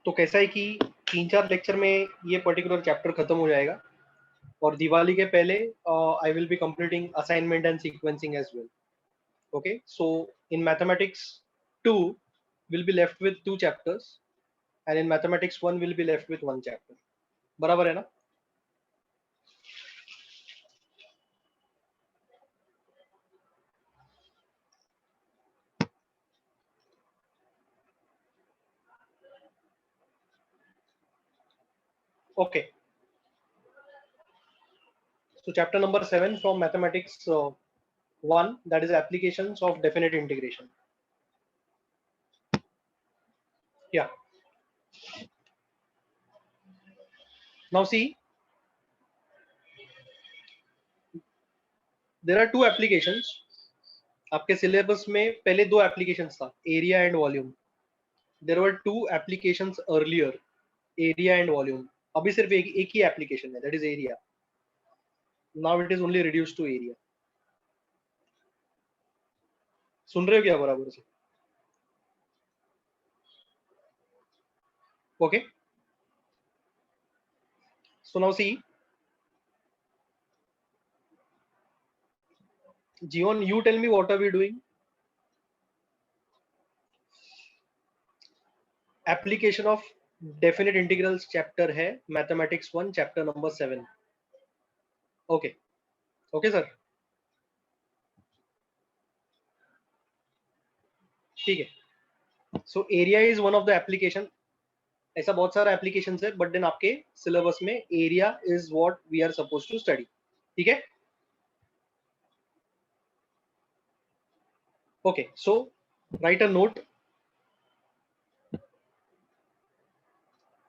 तो कैसा है कि 3-4 लेक्चर में ये पर्टिकुलर चैप्टर खत्म हो जाएगा और दिवाली के पहले I will be completing assignment and sequencing as well. Okay, so in mathematics 2 will be left with 2 chapters and in mathematics 1 will be left with 1 chapter. बराबर है ना? Okay. So chapter number 7 from mathematics 1, that is applications of definite integration. Yeah. Now see, there are two applications. आपके syllabus में पहले दो applications था, area and volume. There were two applications earlier, area and volume. अभी सिर्फ एक ही application है, that is area. Now it is only reduced to area. सुन रहे हो क्या बराबर से? Okay. So now see, Jion, you tell me what are we doing? Application of definite integrals chapter है mathematics 1 chapter number 7. Okay. Okay sir. ठीक है. So area is one of the application. ऐसा बहुत सारा applications है but then आपके syllabus में area is what we are supposed to study. ठीक है. Okay. So write a note.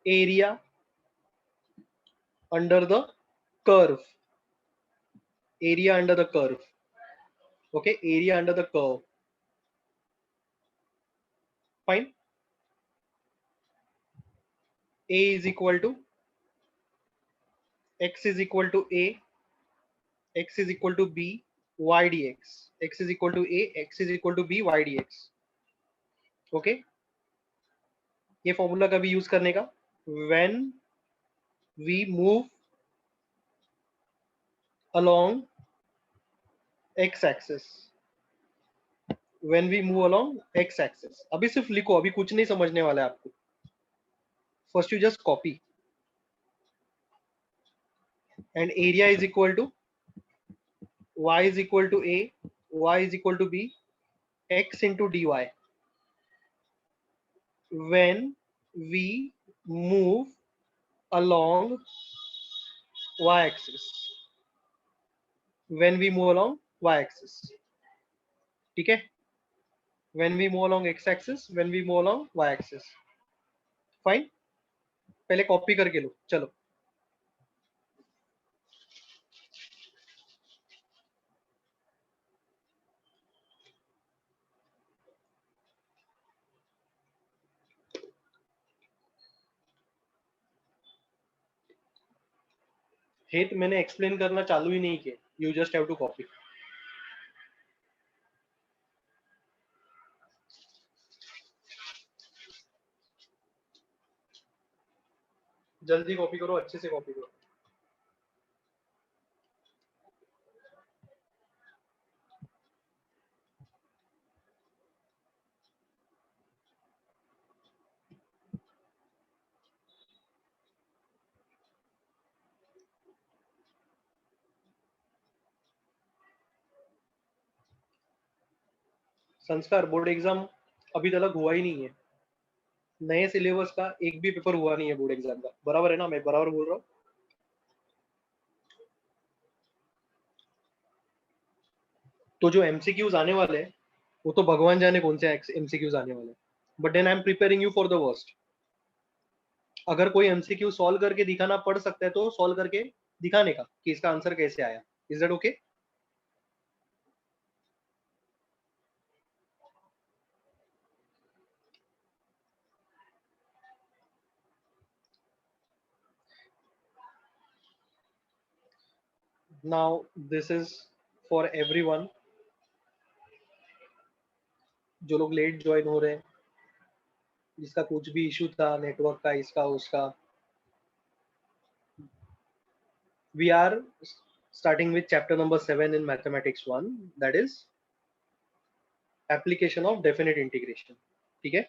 Area under the curve. Area under the curve. Okay. Area under the curve. Fine. A is equal to x is equal to a, x is equal to b, y dx. X is equal to a, x is equal to b, y dx. Okay. ये formula कभी use करने का, when we move along x axis. When we move along x axis. अभी सिर्फ लिखो, अभी कुछ नहीं समझने वाला है आपको. First you just copy and area is equal to y is equal to a, y is equal to b, x into dy. When we move along y axis. When we move along y axis. ठीक है. When we move along x axis, when we move along y axis. Fine. पहले copy करके लो. चलो. हेत मैंने explain करना चालू ही नहीं किया. You just have to copy. जल्दी कॉपी करो, अच्छे से कॉपी करो. संस्कार बोर्ड एग्जाम अभी तक हुआ ही नहीं है. नए सिलेबस का एक भी पेपर हुआ नहीं है बोर्ड एग्जाम का. बराबर है ना? मैं बराबर बोल रहा हूँ. तो जो एमसीक्यूज आने वाले हैं वो तो भगवान जाने कौन से एमसीक्यूज आने वाले हैं. But then I am preparing you for the worst. अगर कोई एमसीक्यू सॉल्व करके दिखाना पड़ सकता है तो सॉल्व करके दिखाने का कि इसका आंसर कैसे आया. Is that okay? Now this is for everyone. जो लोग लेट ज्वाइन हो रहे हैं जिसका कुछ भी इशू था नेटवर्क का, इसका उसका. We are starting with chapter number 7 in mathematics 1, that is application of definite integration. ठीक है.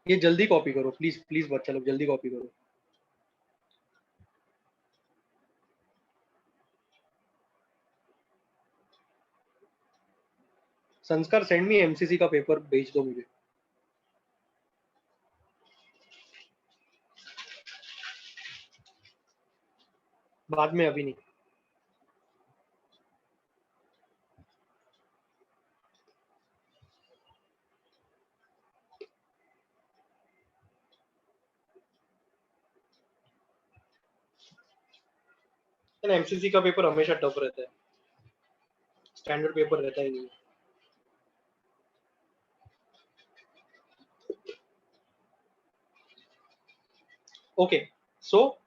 ये जल्दी कॉपी करो प्लीज प्लीज, बच्चा लोग जल्दी कॉपी करो. संस्कार, सेंड मी एमसीसी का पेपर भेज दो मुझे. बाद में, अभी नहीं. एमसीसी का पेपर हमेशा टफ रहता है, स्टैंडर्ड पेपर रहता ही नहीं. Okay, so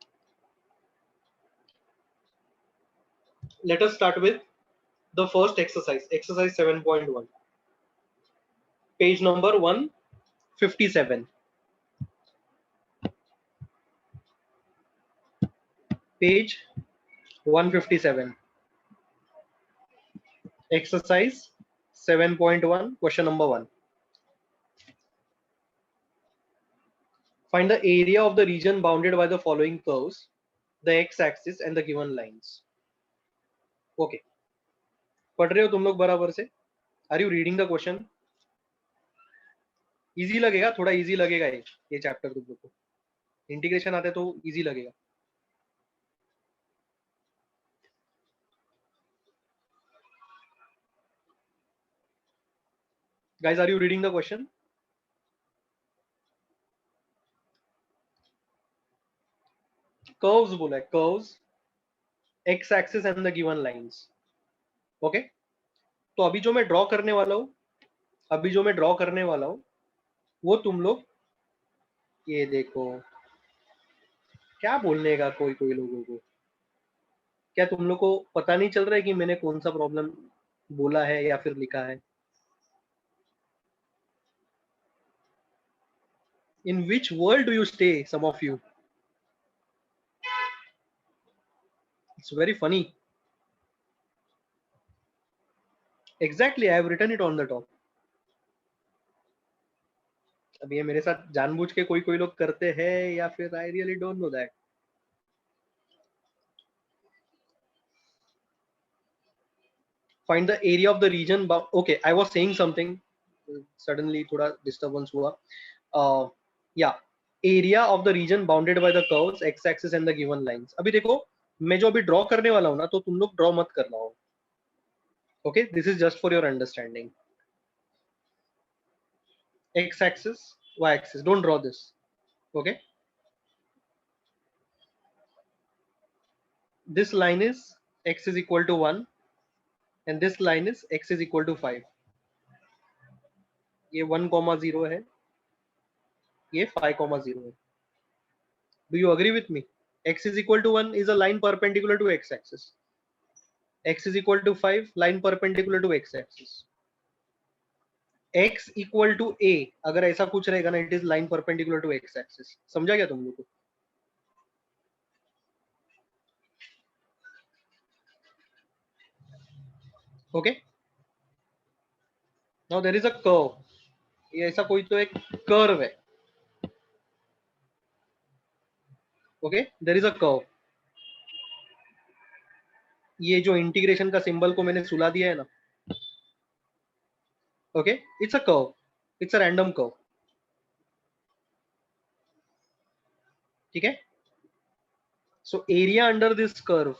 let us start with the first exercise, exercise 7.1, page number 157. Page 157, exercise 7.1, question number 1. Find the area of the region bounded by the following curves, the x-axis and the given lines. Okay, पढ़ रहे हो तुम लोग बराबर से? Are you reading the question? Easy लगेगा, थोड़ा easy लगेगा ये चैप्टर तुम लोग को. इंटीग्रेशन आते तो इजी लगेगा. Guys, are you reading the question? Curves बोला है, curves, x-axis and the given lines. Okay, तो अभी जो मैं ड्रॉ करने वाला हूँ, वो तुम लोग ये देखो. क्या बोलने का कोई कोई लोगों को, क्या तुम लोग को पता नहीं चल रहा है कि मैंने कौन सा प्रॉब्लम बोला है या फिर लिखा है? In which world do you stay, some of you? It's very funny. Exactly, I have written it on the top. अब ये मेरे साथ जानबूझ के कोई कोई लोग करते हैं या फिर I really don't know that. Find the area of the region. Okay, I was saying something. Suddenly थोड़ा disturbance हुआ. Yeah, area of the region bounded by the curves, x-axis and the given lines. अभी देखो, मैं जो अभी draw करने वाला हूँ ना, तो तुम लोग ड्रॉ मत करना हो. Okay, this is just for your understanding. X-axis, y-axis. Don't draw this. Okay. This line is x is equal to 1 and this line is x is equal to 5. ये 1,0 है, ये 5,0 है. Do you agree with me? X is equal to 1 is a line perpendicular to x-axis. X is equal to 5, line perpendicular to x-axis. X equal to a, अगर ऐसा कुछ रहेगा ना, it is line perpendicular to x-axis. समझा क्या तुम लोग को? Okay. Now there is a curve. ये ऐसा कोई तो एक कर्व है. Okay, there is a curve. ये जो इंटीग्रेशन का सिंबल को मैंने सुला दिया है ना, okay, it's a curve, it's a random curve. ठीक है. So area under this curve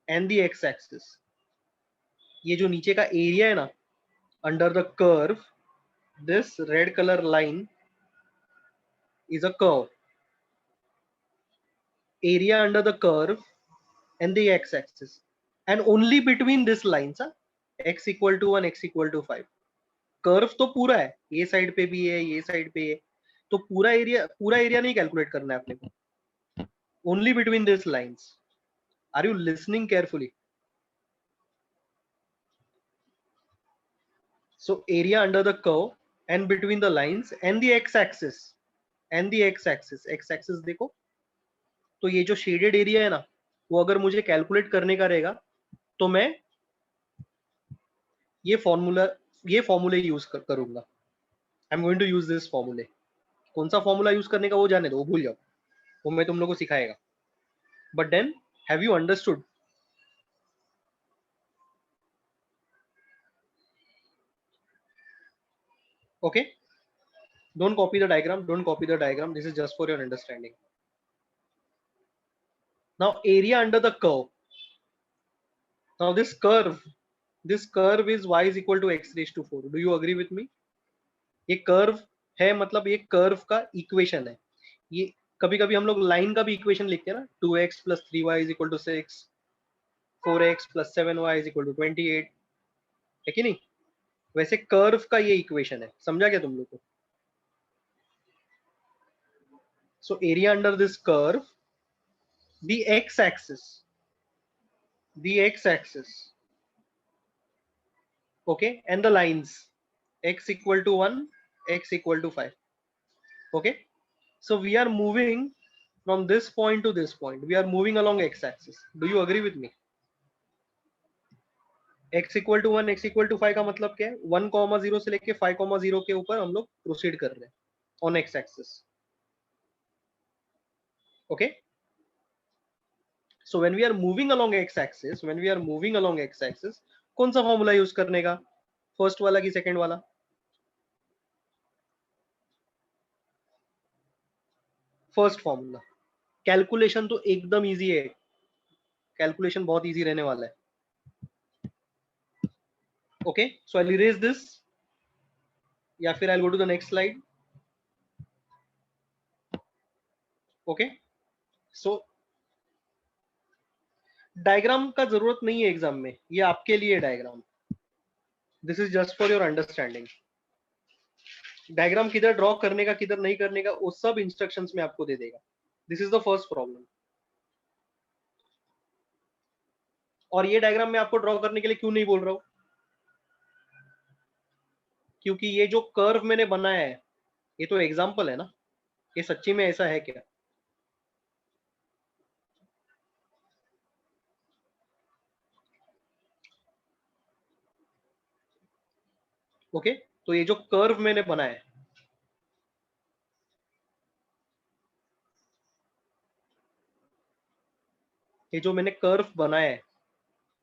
and the x-axis, ये जो नीचे का एरिया है ना, under the curve, this red color line is a curve. Area under the curve and the x-axis, and only between this lines, x equal to 1, x equal to 5. Curve तो पूरा है, ये साइड पे भी है, ये साइड पे है, तो पूरा एरिया नहीं कैलकुलेट करना है अपने को. only between these lines. Are you listening carefully? So area under the curve and between the lines and the x-axis x-axis देखो, तो ये जो शेडेड एरिया है ना, वो अगर मुझे कैलकुलेट करने का रहेगा तो मैं ये फॉर्मूले यूज करूंगा. I am going to use this formulae. कौन सा फॉर्मूला यूज करने का वो जाने दो, वो भूल जाओ, वो मैं तुम लोगों को सिखाएगा. But then have you understood? Okay, don't copy the diagram, this is just for your understanding. Now area under the curve. Now this curve is y is equal to x raised to 4. Do you agree with me? ये curve है, मतलब ये curve का equation है. ये कभी कभी हम लोग लाइन का भी इक्वेशन लिखते हैं ना, 2x plus 3y is equal to 6, 4x plus 7y is equal to 28, है कि नहीं? वैसे कर्व का ये इक्वेशन है. समझा क्या तुम लोग को? So area under this curve, the x-axis, okay, and the lines x equal to 1, x equal to 5. Okay, so we are moving from this point to this point, we are moving along x-axis. Do you agree with me? x equal to 1, x equal to 5 का मतलब क्या है? 1,0 से लेके 5,0 के ऊपर हम लोग प्रोसीड कर रहे हैं on x axis. Okay, so when we are moving along x axis, कौन सा फॉर्मूला यूज करने का? फर्स्ट वाला कि सेकंड वाला? First formula. कैलकुलेशन तो एकदम इजी है, कैलकुलेशन बहुत इजी रहने वाला है. Okay, so I will erase this, या फिर I will go to the next slide. Okay, so diagram का जरूरत नहीं है एग्जाम में, ये आपके लिए diagram. This is just for your understanding. Diagram किधर ड्रॉ करने का, किधर नहीं करने का, वो सब इंस्ट्रक्शंस में आपको दे देगा. This is the first problem. और ये डायग्राम मैं आपको ड्रॉ करने के लिए क्यों नहीं बोल रहा हूं? क्योंकि ये जो कर्व मैंने बनाया है, ये तो एग्जाम्पल है ना, ये सच्ची में ऐसा है क्या? ओके, तो ये जो कर्व मैंने बनाया है, ये जो मैंने कर्व बनाया है,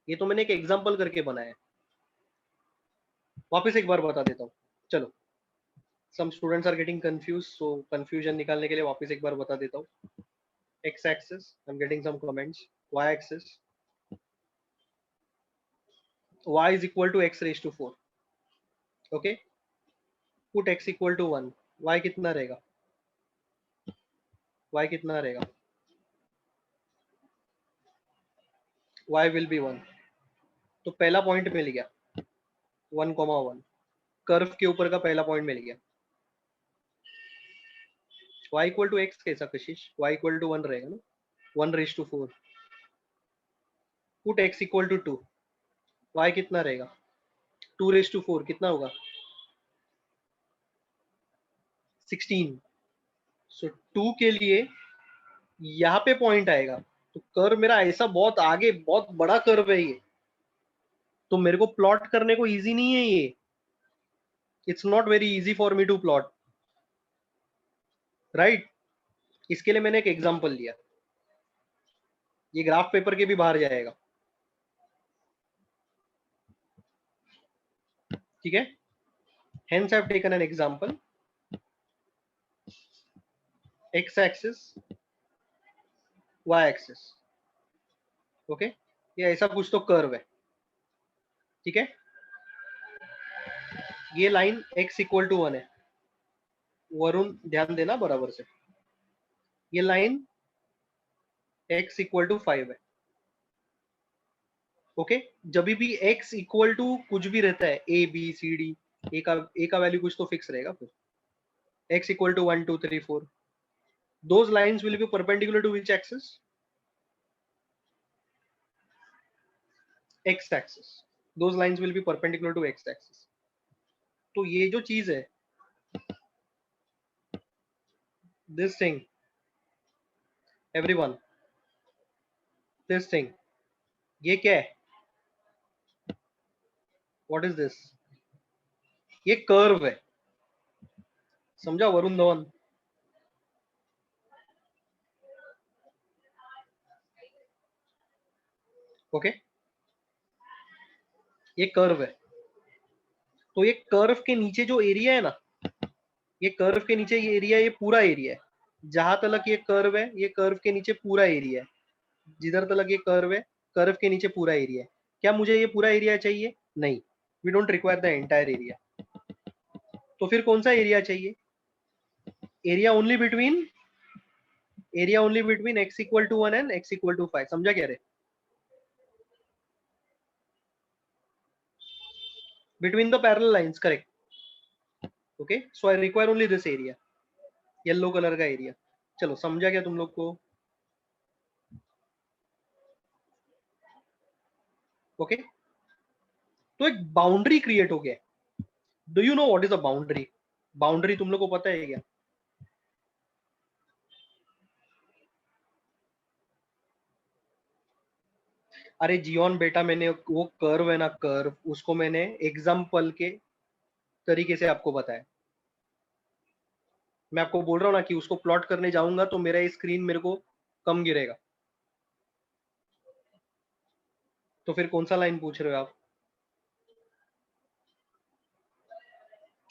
ये तो मैंने एक एग्जाम्पल करके बनाया है. वापस एक बार बता देता हूँ. चलो, some students are getting confused, so confusion निकालने के लिए वापस एक बार बता देता हूँ. X axis, I'm getting some comments. Y axis, y is equal to x raised to 4. Okay, put x equal to 1. y कितना रहेगा? y कितना रहेगा? y will be 1. तो पहला पॉइंट मिल गया 1,1. कर्व के ऊपर का पहला पॉइंट मिल गया. y इक्वल टू x कैसा कशिश? y इक्वल टू 1 रहेगा ना, 1 raise to 4. Put x equal to 2. y कितना रहेगा? 2 रेज टू 4 कितना होगा? 16. सो 2 के लिए यहाँ पे पॉइंट आएगा, तो कर्व मेरा ऐसा बहुत आगे, बहुत बड़ा कर्व है ये, तो मेरे को प्लॉट करने को इजी नहीं है ये. It's not very easy for me to plot, right? इसके लिए मैंने एक एग्जांपल लिया. ये ग्राफ पेपर के भी बाहर जाएगा. ठीक है, hence I've taken an example. X axis, Y axis. Okay, ये ऐसा कुछ तो कर्व है. ठीक है, ये लाइन x इक्वल टू 1 है. वरुण ध्यान देना बराबर से. ये लाइन x इक्वल टू 5 है. ओके, जब भी x इक्वल टू कुछ भी रहता है, a b c d, a का वैल्यू कुछ तो फिक्स रहेगा. फिर x equal to 1 2 3 4, those lines will be perpendicular to which axis? X axis. Those lines will be perpendicular to x axis. तो ये जो चीज है, this thing, everyone, this thing, ये क्या है? What is this? ये कर्व है, समझा वरुण धवन? ओके, ये कर्व है। तो ये कर्व के नीचे जो एरिया है ना, ये कर्व के नीचे ये एरिया, ये पूरा एरिया है। जहां तक ये कर्व है, ये कर्व के नीचे पूरा एरिया है। जिधर तक ये कर्व है, कर्व के नीचे पूरा एरिया है। क्या मुझे ये पूरा एरिया चाहिए? नहीं, we don't require the entire area. तो फिर कौन सा एरिया चाहिए? Area only between x equal to 1 and x equal to 5। समझा क्या रे? Between the parallel lines, correct. Okay, so I require only this area, yellow colour का area. चलो, समझा क्या तुम लोग को? ओके, तो एक बाउंड्री क्रिएट हो गया। Do you know what is a boundary? Boundary तुम लोग को पता है क्या? अरे जियोन बेटा, मैंने वो कर्व है ना, कर्व, उसको मैंने एग्जाम्पल के तरीके से आपको बताया। मैं आपको बोल रहा हूँ ना कि उसको प्लॉट करने जाऊंगा तो मेरा स्क्रीन मेरे को कम गिरेगा। तो फिर कौन सा लाइन पूछ रहे हो आप?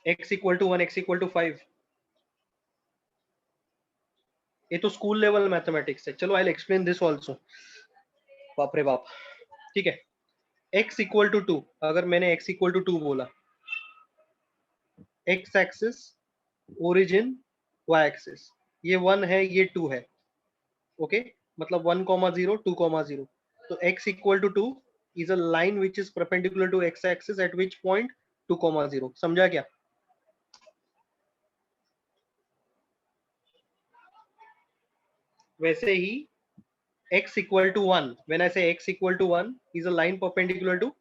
x equal to 1, x equal to 5। ये तो स्कूल लेवल मैथमेटिक्स है। चलो, आई एक्सप्लेन दिस ऑल्सो। बाप रे बाप। ठीक है, x इक्वल टू 2, अगर मैंने x इक्वल टू 2 बोला, x axis, origin, y axis, ये 1 है, ये 2 है। ओके, मतलब 1,0, 2,0। तो x equal to 2 is a line which is perpendicular to x axis at which point 2,0। समझा क्या? वैसे ही x equal to 1, when I say x equal to 1 is a line perpendicular to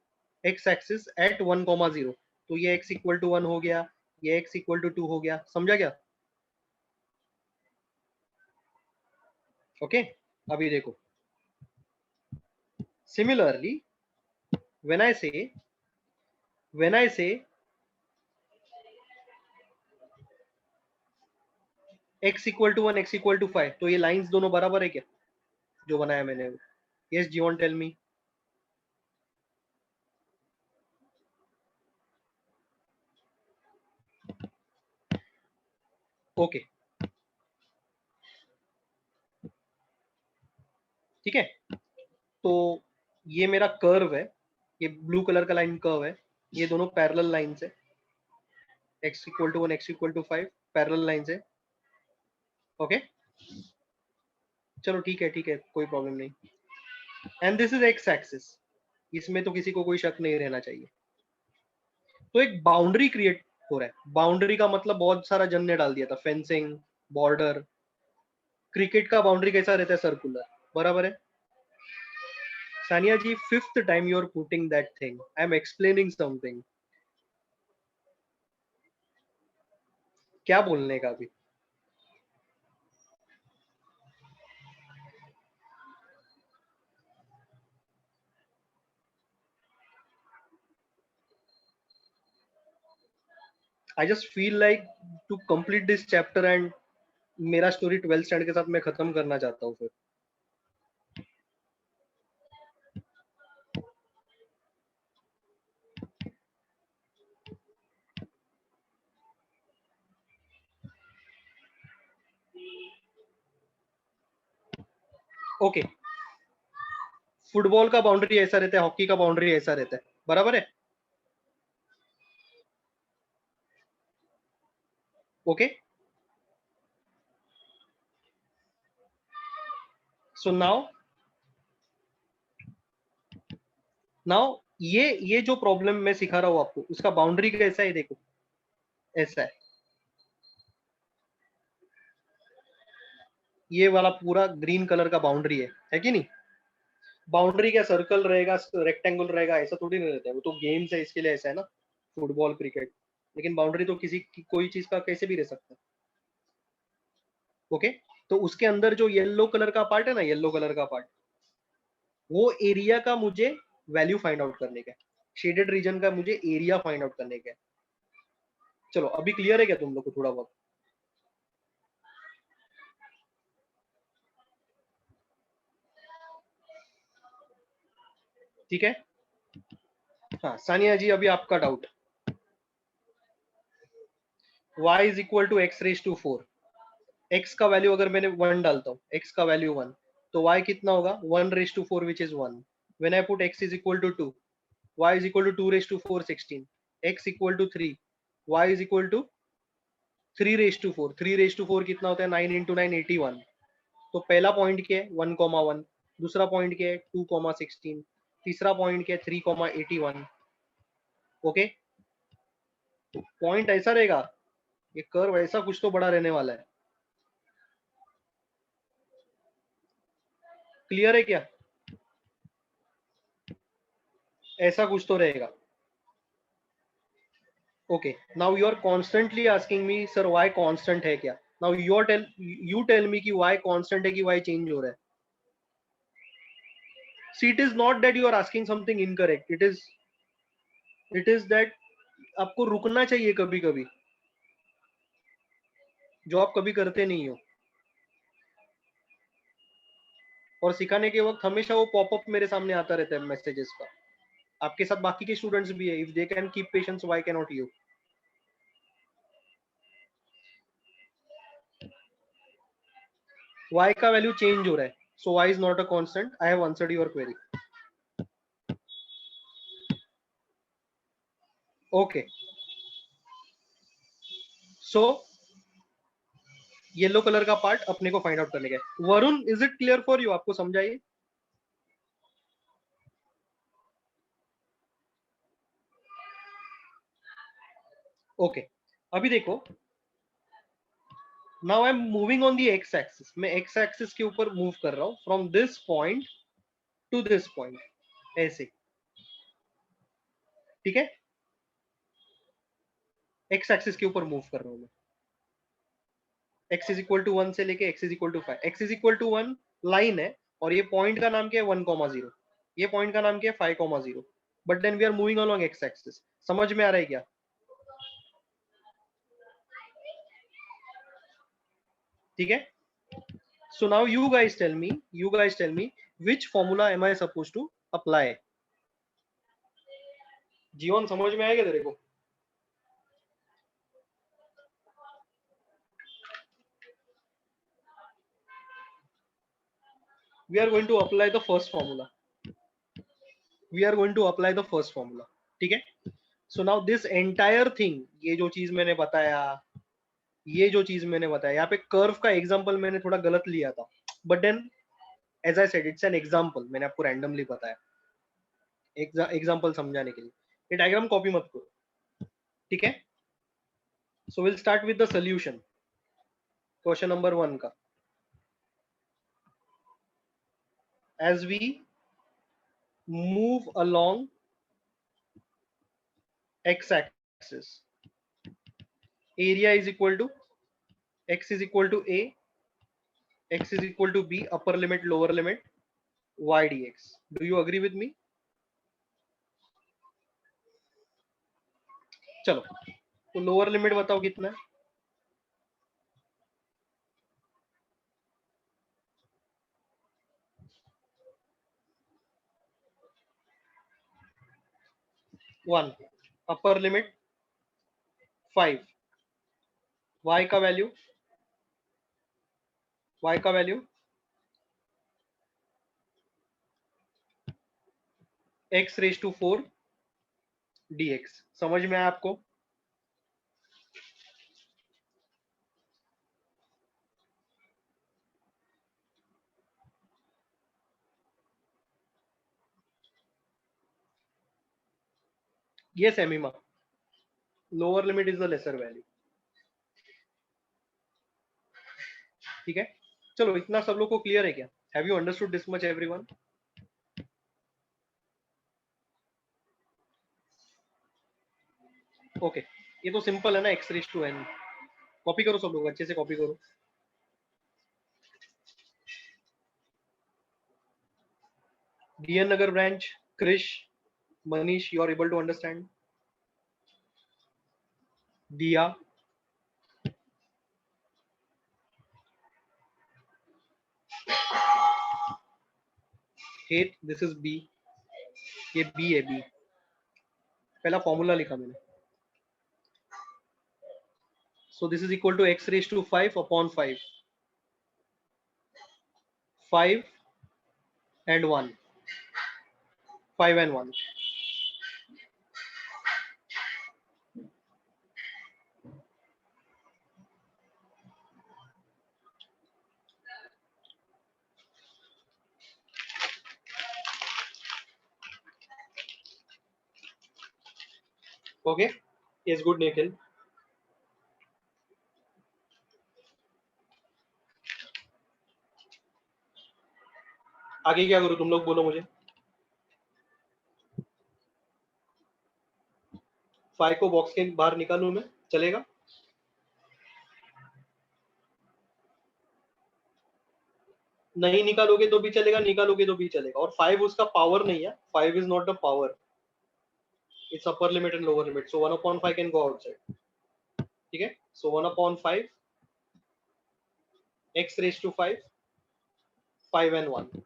x axis at 1,0। तो ये x equal to 1 हो गया, ये x equal to 2 हो गया। समझा क्या? ओके, अभी देखो, similarly when I say x equal to 1, x equal to 5, तो ये लाइंस दोनों बराबर है क्या जो बनाया मैंने? यस जीवन, टेल मी। ओके, ठीक है, तो ये मेरा कर्व है, ये ब्लू कलर का लाइन कर्व है, ये दोनों पैरेलल लाइंस है। x equal to 1, x equal to 5 parallel lines है। ओके, चलो ठीक है, ठीक है, कोई प्रॉब्लम नहीं। And this is x axis, इसमें तो किसी को कोई शक नहीं रहना चाहिए। तो एक बाउंड्री क्रिएट हो रहा है। बाउंड्री का मतलब बहुत सारा जन ने डाल दिया था, फेंसिंग, बॉर्डर। क्रिकेट का बाउंड्री कैसा रहता है? सर्कुलर, बराबर है। Sania ji, 5th time you are putting that thing, I am explaining something. क्या बोलने का अभी? I just feel like to complete this chapter and मेरा स्टोरी 12th स्टैंडर्ड के साथ मैं खत्म करना चाहता हूँ फिर। ओके, फुटबॉल का बाउंड्री ऐसा रहता है, हॉकी का बाउंड्री ऐसा रहता है, बराबर है। ओके, सो नाउ ये जो प्रॉब्लम मैं सिखा रहा हूँ आपको, उसका बाउंड्री कैसा है देखो, ऐसा है। ये वाला पूरा ग्रीन कलर का बाउंड्री है कि नहीं? बाउंड्री क्या सर्कल रहेगा, रेक्टेंगल रहेगा, ऐसा थोड़ी नहीं रहता है, वो तो गेम्स है इसके लिए ऐसा है ना, फुटबॉल क्रिकेट। लेकिन बाउंड्री तो किसी कोई चीज का कैसे भी रह सकता है। ओके, तो उसके अंदर जो येलो कलर का पार्ट है ना, येलो कलर का पार्ट, वो एरिया का मुझे वैल्यू फाइंड आउट करने का है। शेडेड रीजन का मुझे एरिया फाइंड आउट करने का है। चलो अभी क्लियर है क्या तुम लोग को थोड़ा बहुत? ठीक है। हाँ सानिया जी, अभी आपका doubt. y is equal to x raise to 4। x का वैल्यू अगर मैंने 1 डालता हूँ, x का वैल्यू 1, तो y कितना होगा? 1 raise to 4 which is 1। When I put x is equal to 2, y is equal to 2 raise to 4 16, x equal to 3, y is equal to 3 raise to 4। 3 raise to 4 कितना होता है? 9 into 9 81। तो पहला point क्या है? 1,1। दूसरा पॉइंट क्या है? 2,16। तीसरा पॉइंट क्या है? 3,81। ओके, पॉइंट ऐसा रहेगा, ये कर्व ऐसा कुछ तो बड़ा रहने वाला है। क्लियर है क्या? ऐसा कुछ तो रहेगा। Okay, now you are constantly asking me sir y constant है क्या? नाउ यू टेल मी कि वाई कांस्टेंट है कि वाई चेंज हो रहा है। See it is not that you are asking something incorrect, it is that आपको रुकना चाहिए कभी कभी, जो आप कभी करते नहीं हो। और सिखाने के वक्त हमेशा वो पॉपअप मेरे सामने आता रहता है मैसेजेस का। आपके साथ बाकी के स्टूडेंट्स भी है, if they can keep patience why can not you? y का वैल्यू चेंज हो रहा है, सो y is not a constant. I have answered your query. Okay, so yellow colour का पार्ट अपने को फाइंड आउट करने का है। Varun, is it clear for you? आपको समझाइए। ओके, अभी देखो, now I am moving on the x axis. मैं एक्स एक्सिस के ऊपर मूव कर रहा हूं from this point two this point, ऐसे। ठीक है, एक्स एक्सिस के ऊपर मूव कर रहा हूं मैं। एक्स इज इक्वल टू 1 से लेके x is equal to 5। X is equal to 1 line है, और ये पॉइंट का नाम क्या है? 1,0। ये पॉइंट का नाम क्या है? 5,0। But then we are moving along x axis. समझ में आ रहा है क्या? ठीक है, so now you guys tell me which formula am I supposed to apply? जीवन, समझ में आएगा तेरे को? We are going to apply the first formula. We are going to apply the first formula. ठीक है, so now this entire thing, ये जो चीज मैंने बताया, ये जो चीज मैंने बताया, यहाँ पे कर्व का एग्जांपल मैंने थोड़ा गलत लिया था, but then as I said it's an example, मैंने आपको रैंडमली बताया एग्जांपल समझाने के लिए। ये डायग्राम कॉपी मत करो, ठीक है? So will start with the solution. Question number 1 का, as we move along x axis, area is equal to x is equal to a, x is equal to b, upper limit lower limit y dx. Do you agree with me? चलो, तो lower limit बताओ कितना है? One. Upper limit 5। y का value, y का value x raise to 4 dx। समझ में आया आपको? yes एमिमा, lower limit is the lesser value. ठीक है, चलो इतना सब लोग को क्लियर है क्या? Have you understood this much everyone? Okay, ये तो सिंपल है ना, x raise to n। Copy करो सब लोग, अच्छे से कॉपी करो। DN Nagar branch, Krish, Manish, you are able to understand? Dia, Hate, this is B, ये B है B। पहला फॉर्मूला लिखा मैंने। So this is equal to x raised to 5 upon 5, 5 and 1, 5 and 1। Okay, yes, good Nikhil। आगे क्या करूँ तुम लोग बोलो मुझे। 5 को बॉक्स के बाहर निकालूं मैं, चलेगा? नहीं निकालोगे तो भी चलेगा, निकालोगे तो भी चलेगा। और 5 उसका पावर नहीं है, 5 is not the power, it's upper limit and lower limit. So 1/5 can go outside. ठीक है, so 1/5 x raise to 5, 5 and 1,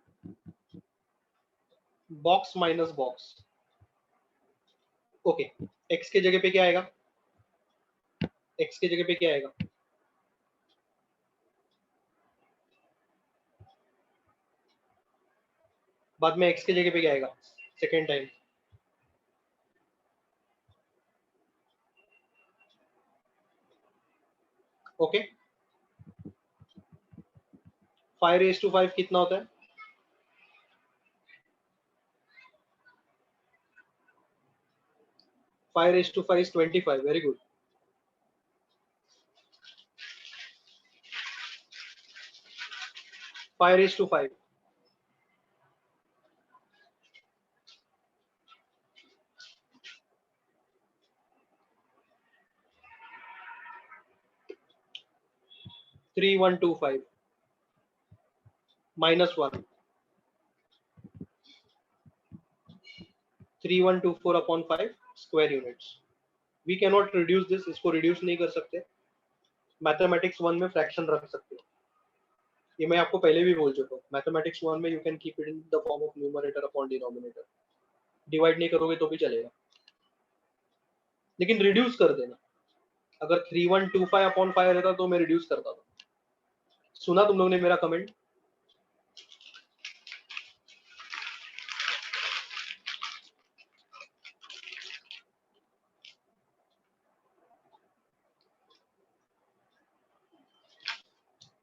box minus box. Okay, x के जगह पे क्या आएगा? x के जगह पे क्या आएगा? बाद में x के जगह पे क्या आएगा second time? Okay, 5 raise to 5 कितना होता है? 5 raised to 5 is 25, very good। 5 raised to 5, 3125 minus 1, 3124 upon 5 square units। We cannot reduce this, इसको reduce नहीं कर सकते। मैथमेटिक्स 1 में फ्रैक्शन रख सकते हो, ये मैं आपको पहले भी बोल चुका हूँ। मैथमेटिक्स 1 में you can keep it in the form of numerator upon denominator. Divide नहीं करोगे तो भी चलेगा, लेकिन रिड्यूस कर देना। अगर 3125 अपॉन 5 रहता तो मैं रिड्यूस करता था। सुना तुम लोग ने मेरा कमेंट?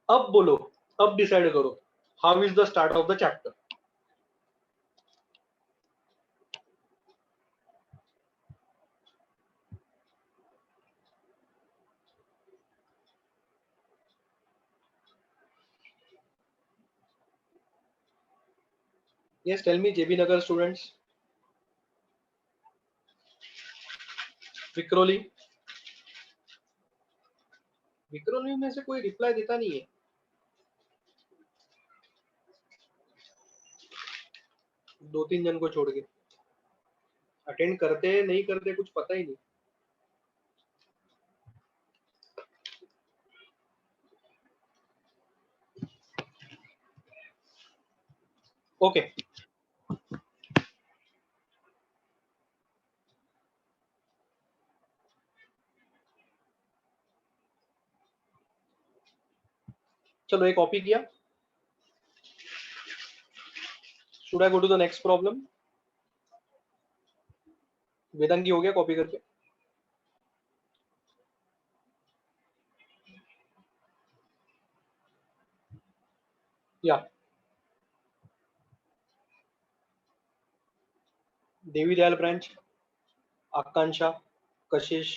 अब बोलो, अब डिसाइड करो, how is the start of the chapter? Yes, tell me, JB Nagar students, Vikhroli. Vikhroli में से कोई रिप्लाई देता नहीं है। दो तीन जन को छोड़ के अटेंड करते नहीं करते कुछ पता ही नहीं। ओके, चलो एक कॉपी किया। Should I go to the next problem? Vedangi हो गया कॉपी करके? या देवी दयाल ब्रांच, आकांक्षा, कशिश,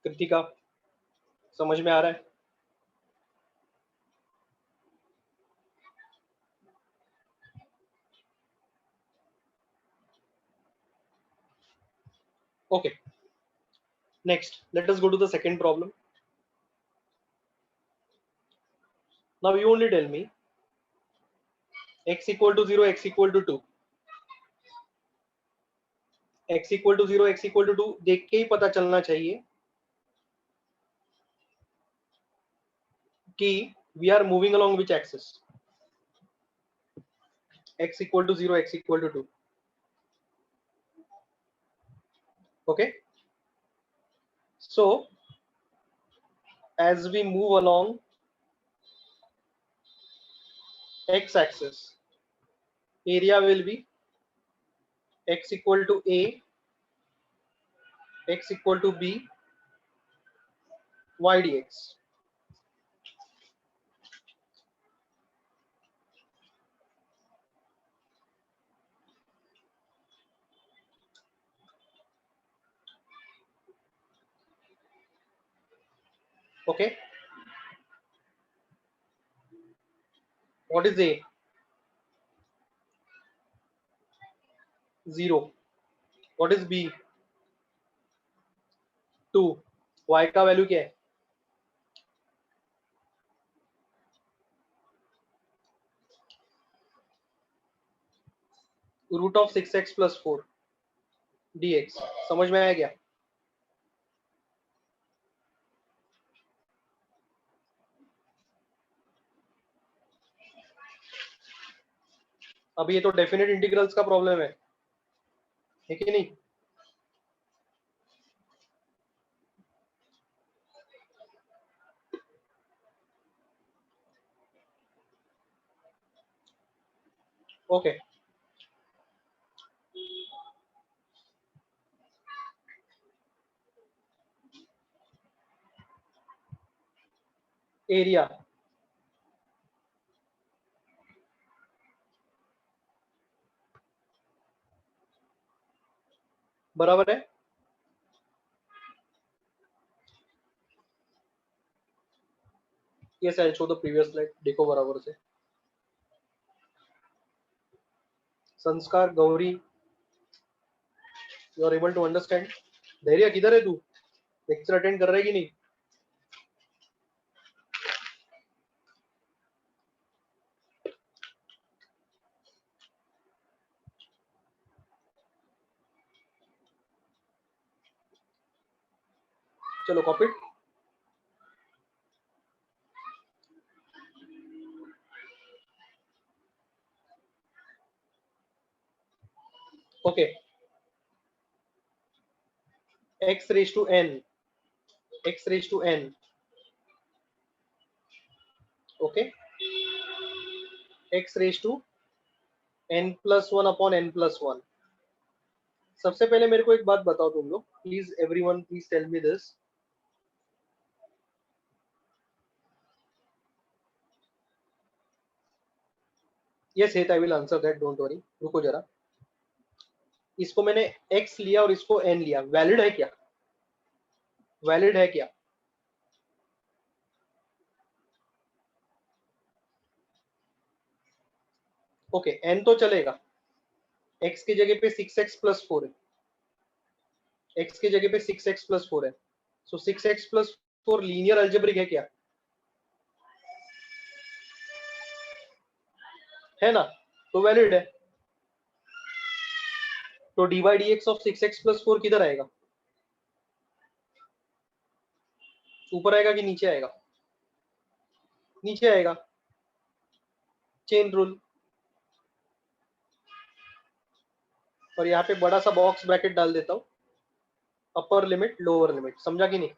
कृतिका, समझ में आ रहा है? Okay, next let us go to the second problem. Now you only tell me x equal to 0, x equal to 2, x equal to 0, x equal to 2 देख के ही पता चलना चाहिए कि we are moving along which axis, x equal to 0, x equal to 2. Okay, so as we move along x axis, area will be x equal to a, x equal to b, y dx. Okay, what is a? 0. What is b? 2. y का value क्या है? Root of 6x plus 4 dx. समझ में आया क्या? अब ये तो डेफिनेट इंटीग्रल्स का प्रॉब्लम है कि नहीं? ओके, एरिया बराबर है yes, I'll show the previous slide. देखो बराबर से. संस्कार Gauri, you are able to understand? धैर्य किधर है तू? लेक्चर अटेंड कर रहा है कि नहीं? चलो copy. Okay, x raised to n, x raised to n. Okay, x raised to n plus 1 upon n plus 1. सबसे पहले मेरे को एक बात बताओ तुम लोग, please everyone please tell me this. Yes Het, I will answer that, don't worry. रुको जरा, इसको मैंने x लिया और इसको n लिया, वैलिड है क्या? वैलिड है क्या? ओके, n तो चलेगा, x की जगह पे 6x प्लस 4 है, x की जगह पे 6x प्लस 4 है, सो 6x प्लस 4 लीनियर अलजेब्रिक है क्या? है ना, तो वैलिड है. तो dy dx of 6x plus 4 किधर आएगा? ऊपर आएगा कि नीचे आएगा? नीचे आएगा. Chain rule. और यहाँ पे बड़ा सा बॉक्स ब्रैकेट डाल देता हूँ, अपर लिमिट लोअर लिमिट. समझा कि नहीं?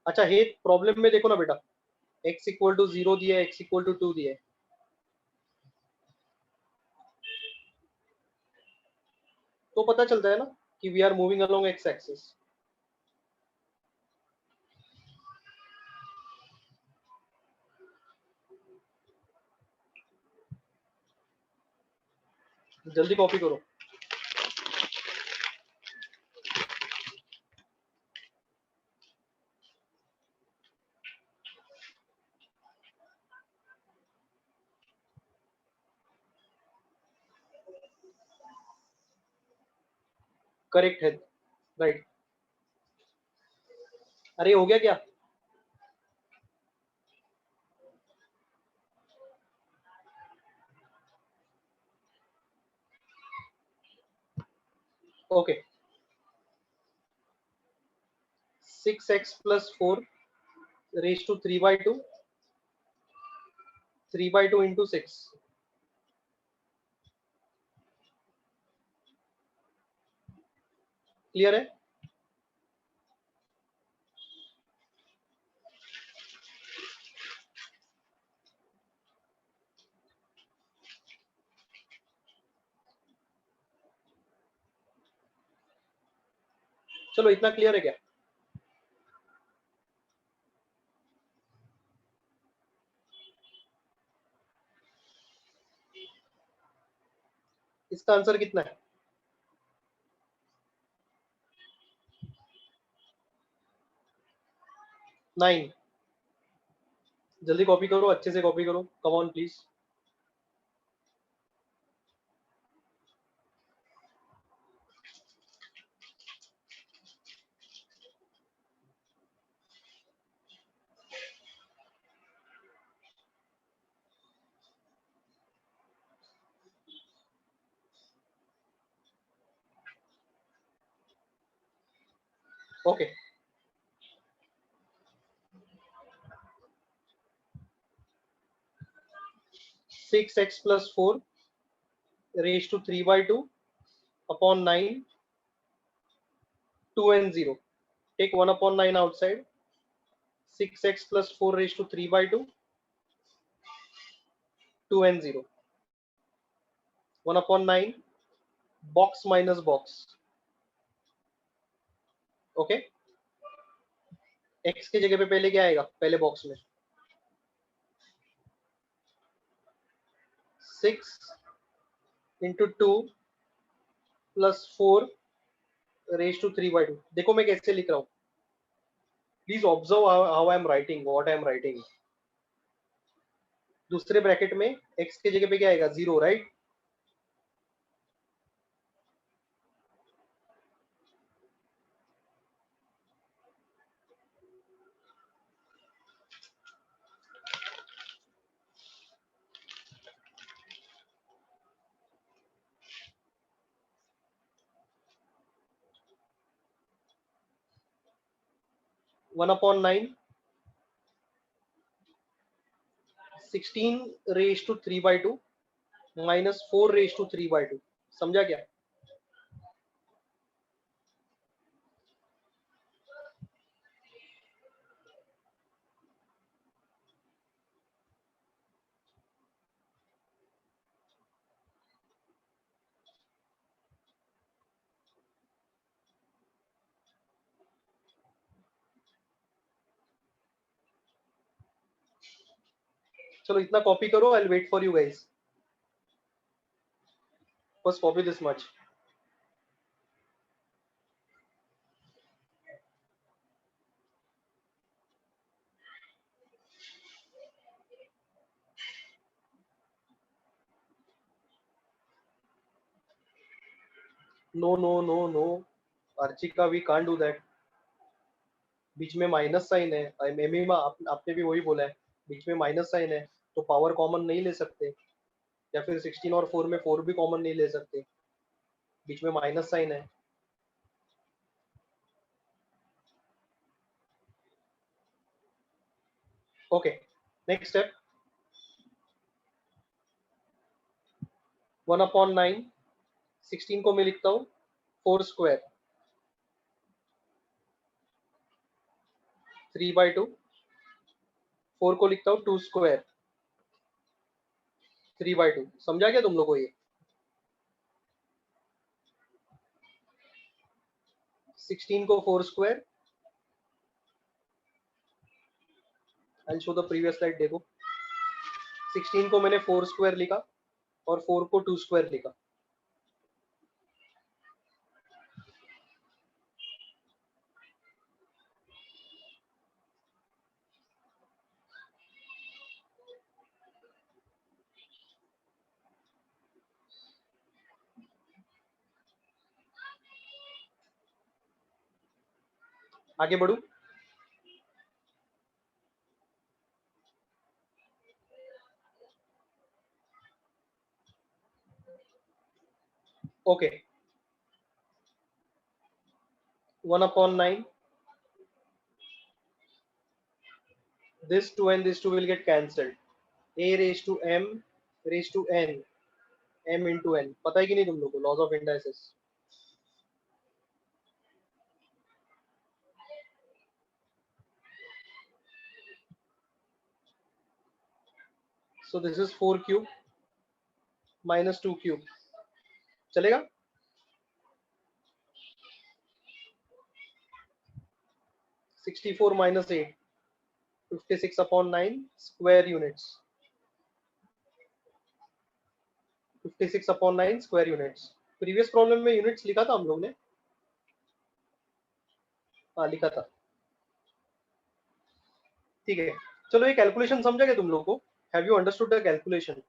अच्छा, हे प्रॉब्लम में देखो ना बेटा, x इक्वल टू 0 दिया है, x इक्वल टू 2 दिया है, तो पता चलता है ना कि we are moving along x axis. जल्दी कॉपी करो. करेक्ट है, राइट। अरे हो गया क्या? Okay, 6x plus 4 raise to 3/2, 3/2 into 6। Clear है? चलो इतना क्लियर है क्या? इसका आंसर कितना है? 9। जल्दी कॉपी करो, अच्छे से कॉपी करो, come on please. Okay, 6x plus 4 raise to 3/2 upon 9, 2 and 0। Take 1 upon 9 outside। 6x plus 4 raised to 3/2, 2 and 0। 1 upon 9, box minus box। Okay, x की जगह पे पहले क्या आएगा? पहले बॉक्स में 6 इंटू 2 प्लस 4 रेज टू 3/2। देखो मैं कैसे लिख रहा हूँ, please observe how I am writing, what I am writing. दूसरे ब्रैकेट में x की जगह पे क्या आएगा? 0, right. One upon 9, 16 raise to 3/2 minus 4 raise to 3/2। समझा क्या? चलो इतना कॉपी करो, I will wait for you guys. बस copy this much. No no no no, Archika we can't do that. बीच में माइनस साइन है, मेमिमा आपने भी वही बोला है, बीच में माइनस साइन है तो पावर कॉमन नहीं ले सकते, या फिर 16 और 4 में 4 भी कॉमन नहीं ले सकते, बीच में माइनस साइन है। Okay, next step. 1 अपॉन 9, 16 को मैं लिखता हूँ 4 स्क्वायर, 3/2। 4 को लिखता हूँ 2 स्क्वायर, 3/2। समझा क्या तुम लोग को ये? 16 को 4 square, I show the previous slide, देखो 16 को मैंने 4 स्क्वायर लिखा और 4 को 2 स्क्वायर लिखा। आगे बढ़ू? Okay, 1/9, this 2 and this 2 will get cancelled. A raised to m raised to n, m into n. पता है कि नहीं तुम लोग को laws of indices? So this is 4 cube minus 2 cube. चलेगा? 64 minus 8, 56/9 square units. 56/9 square units. Previous problem में units लिखा था हम लोग ने? हाँ लिखा था, ठीक है। चलो ये कैलकुलेशन समझा क्या तुम लोग को? Have you understood the calculation?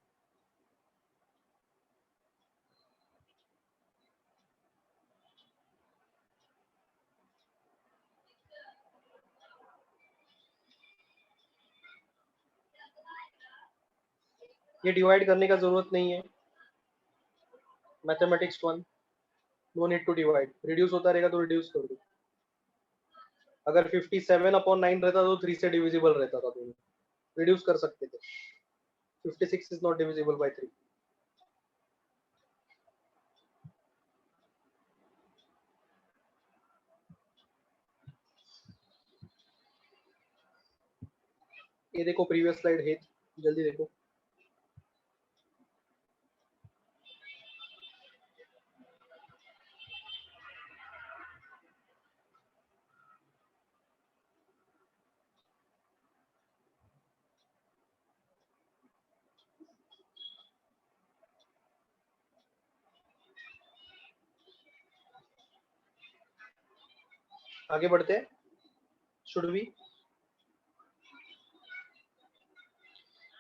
ये डिवाइड करने का जरूरत नहीं है, mathematics 1, no need to divide. Reduce होता रहेगा तो रिड्यूस कर दो। अगर 57/9 रहता तो 3 से डिविजिबल रहता था, तो रिड्यूस कर सकते थे। 56 इज नॉट डिविजिबल बाय 3। ये देखो प्रीवियस स्लाइड है, जल्दी देखो। आगे बढ़ते हैं। शुड बी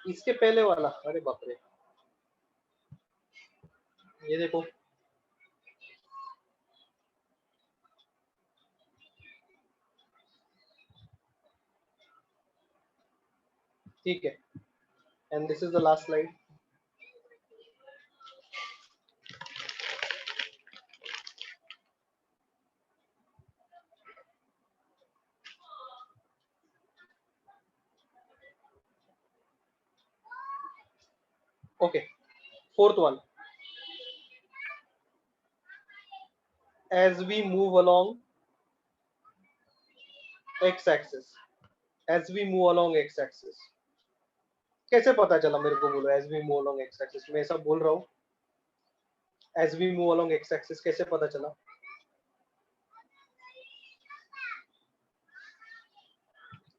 इसके पहले वाला, अरे बाप रे, ये देखो ठीक है, and this is the last slide. Okay, fourth one, as we move along x axis, as we move along x axis, कैसे पता चला मेरे को? बोलो as we move along x axis, मैं ऐसा बोल रहा हूँ, as we move along x axis कैसे पता चला?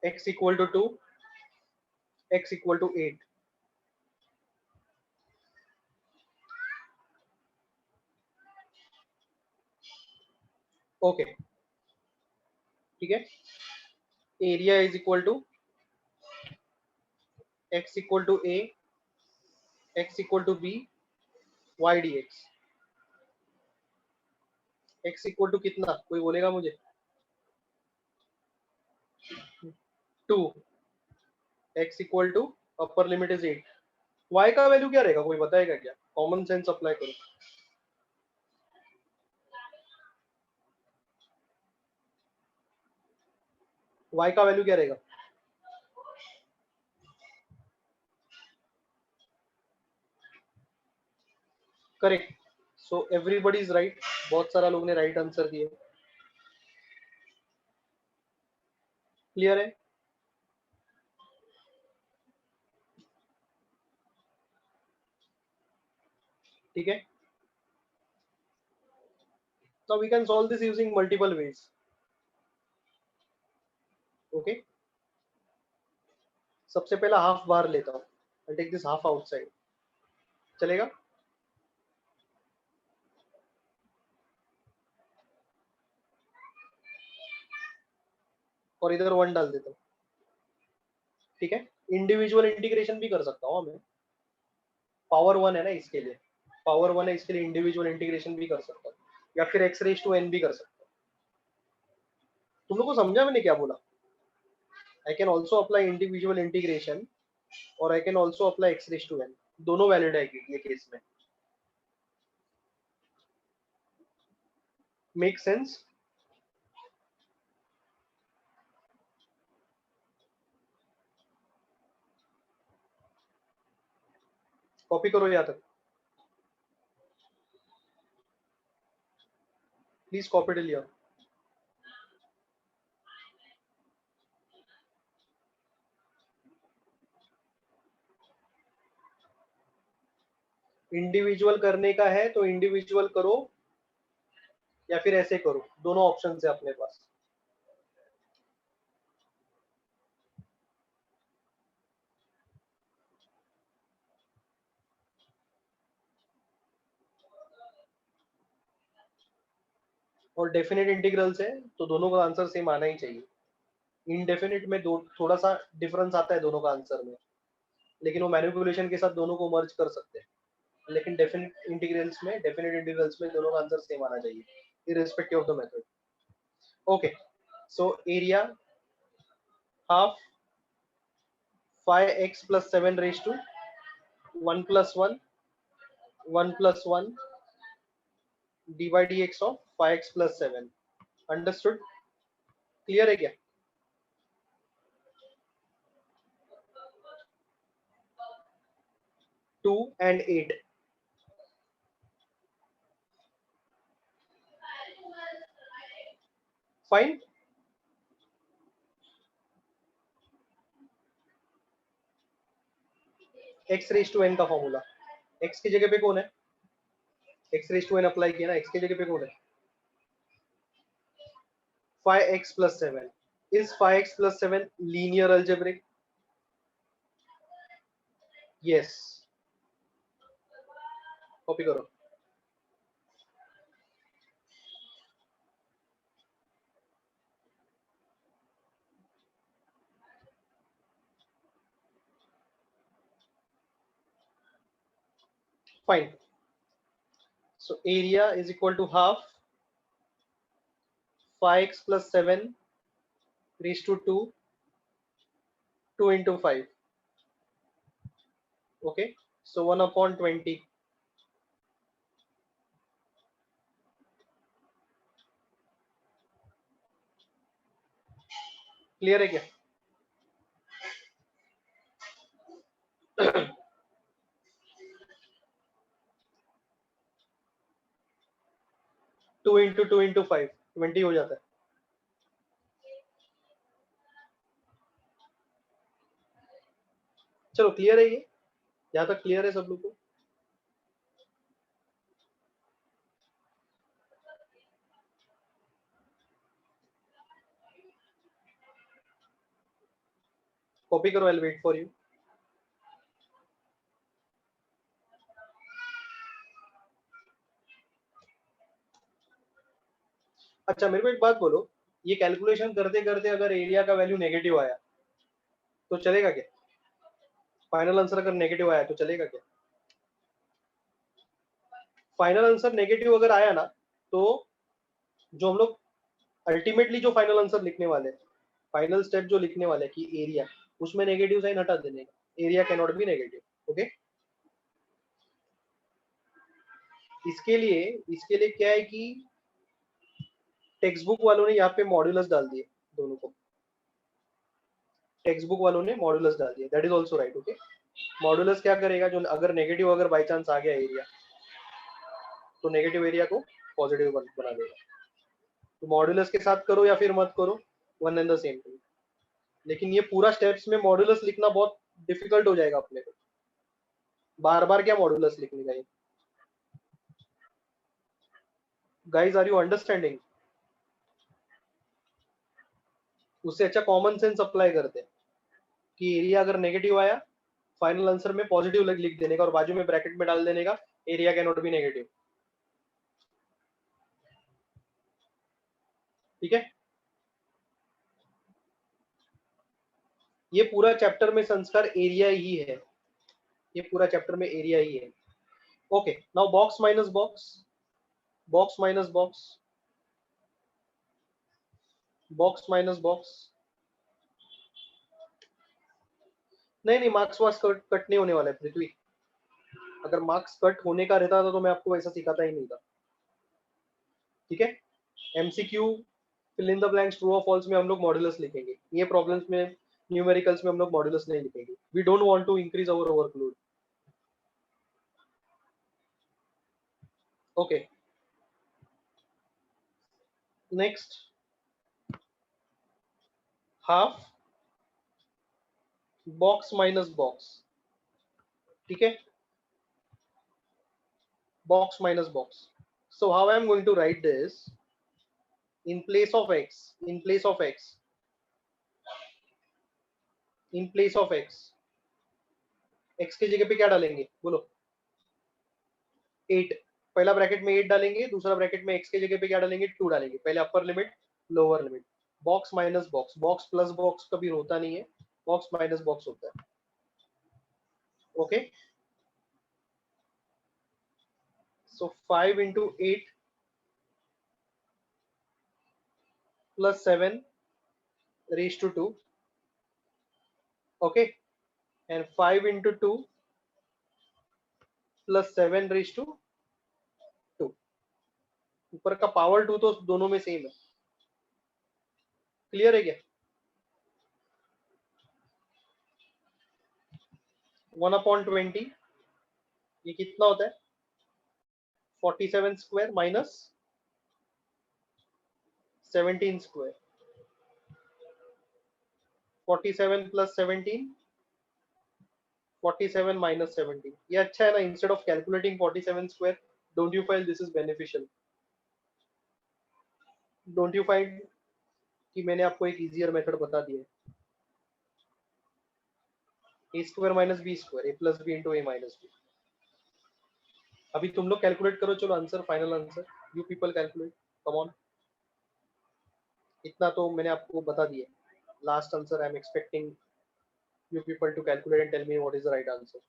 x equal to 2, x equal to 8। Okay, ठीक है। Area is equal to x equal to a, x equal to b, y dx। x equal to कितना, कोई बोलेगा मुझे? 2, x equal to upper limit is 8। y का value क्या रहेगा, कोई बताएगा क्या? कॉमन सेंस अप्लाई करो। y का वैल्यू क्या रहेगा? Correct, so everybody is right. बहुत सारा लोग ने राइट आंसर दिए। क्लियर है? ठीक है, now we can solve this using multiple ways। Okay, सबसे पहला हाफ बाहर लेता हूँ, I'll take this half outside। चलेगा? और इधर 1 डाल देता हूँ, ठीक है। इंडिविजुअल इंटीग्रेशन भी कर सकता हूँ मैं, पावर 1 है ना इसके लिए, पावर 1 है इसके लिए इंडिविजुअल इंटीग्रेशन भी कर सकता हूँ, या फिर x रेज टू n भी कर सकता हूँ। तुम लोग को समझा मैंने क्या बोला? I can also apply individual integration और I can also apply x raise to N, दोनों वैलिड है ये केस में. Make sense? कॉपी करो यहाँ तक, please copy till here. Individual करने का है तो इंडिविजुअल करो या फिर ऐसे करो, दोनों ऑप्शन है अपने पास. और डेफिनेट इंटीग्रल्स है तो दोनों का आंसर सेम आना ही चाहिए. इनडेफिनेट में दो थोड़ा सा डिफरेंस आता है दोनों का आंसर में, लेकिन वो मैनिपुलेशन के साथ दोनों को मर्ज कर सकते हैं. लेकिन डेफिनेट इंटीग्रल्स में दोनों का आंसर सेम आना चाहिए irrespective of the method. Okay, so area half 5x plus 7 raised to 1 plus 1 1 plus 1 dy dx of 5x plus 7. Understood? Clear है क्या? Two and 8. Fine. x raise to n का formula, x की जगह पे कौन है? x raise to n apply किया ना, x की जगह पे कौन है? 5x plus 7. Is 5x plus 7 linear algebraic? Yes. Copy करो. Fine. So area is equal to half 5x plus 7 raised to 2 2 into 5. Okay, so 1 upon 20. Clear है क्या? 2 into 2 into 5 20 हो जाता है. चलो क्लियर है ये, यहाँ तक क्लियर है सब लोग को? कॉपी करो, I will wait for you. अच्छा मेरे को एक बात बोलो, ये कैलकुलेशन करते करते अगर एरिया का वैल्यू नेगेटिव आया तो चलेगा क्या? फाइनल आंसर अगर नेगेटिव आया तो चलेगा क्या? फाइनल आंसर नेगेटिव अगर आया ना, तो जो हम लोग अल्टीमेटली जो फाइनल आंसर लिखने वाले, फाइनल स्टेप जो लिखने वाले कि एरिया, उसमें नेगेटिव साइन हटा देने का. Area can not be negative. Okay, इसके लिए क्या है कि टेक्स्ट बुक वालों ने यहाँ पे मॉड्यूलस डाल दिए दोनों को. टेक्स्ट बुक वालों ने मॉड्यूलस डाल दिया, that is also right. Okay, modulus क्या करेगा, जो अगर नेगेटिव अगर बाई चांस आ गया एरिया, तो नेगेटिव एरिया को पॉजिटिव बना देगा. तो मॉड्यूलस के साथ करो या फिर मत करो, one and the same thing. लेकिन ये पूरा स्टेप्स में मॉड्यूलस लिखना बहुत डिफिकल्ट हो जाएगा अपने को. बार बार क्या मॉड्यूलस लिखने का? Guys are you understanding? उससे अच्छा कॉमन सेंस अप्लाई करते हैं कि एरिया अगर नेगेटिव आया, फाइनल आंसर में पॉजिटिव लिख देने का और बाजू में ब्रैकेट में डाल देने का area can not be negative. ठीक है, ये पूरा चैप्टर में संस्कार एरिया ही है. ये पूरा चैप्टर में एरिया ही है. Okay, now box minus box, box minus box, box minus box, नहीं मार्क्स वार्क्स कट नहीं होने वाला है पृथ्वी। अगर मार्क्स कट होने का रहता था तो मैं आपको ऐसा सिखाता ही नहीं था, ठीक है। MCQ fill in the blanks true और फॉल्स में हम लोग मॉड्यूलस लिखेंगे, ये प्रॉब्लम्स में न्यूमेरिकल्स में हम लोग मॉड्यूलस नहीं लिखेंगे, we don't want to increase our workload. Okay, next half box minus box, ठीक है, box minus box. So how I am going to write this? In place of x, in place of x, in place of x की जगह पे क्या डालेंगे बोलो? 8, पहला bracket में 8 डालेंगे, दूसरा ब्रैकेट में x की जगह पे क्या डालेंगे? 2 डालेंगे, पहले अपर limit lower limit. Box minus box, box plus box कभी होता नहीं है, बॉक्स माइनस बॉक्स होता है। Okay, so 5 into 8 plus 7 raised to 2, okay, and 5 into 2 plus 7 raised to 2। ऊपर का पावर 2 तो दोनों में सेम है, क्लियर है क्या? 1/20 ये कितना होता है? 47 square minus 17 square, 47 plus 17, 47 minus 17। ये अच्छा है ना, instead of calculating 47 square, don't you find this is beneficial? Don't you find कि मैंने आपको एक इजियर मेथड बता दिया है? ए स्क्वायर माइनस बी स्क्वायर, ए प्लस बी इंटू ए माइनस बी। अभी तुम लोग कैलकुलेट करो, चलो answer, final answer, you people calculate, come on. इतना तो मैंने आपको बता दिया, last answer I am expecting you people to calculate and tell me what is the right answer.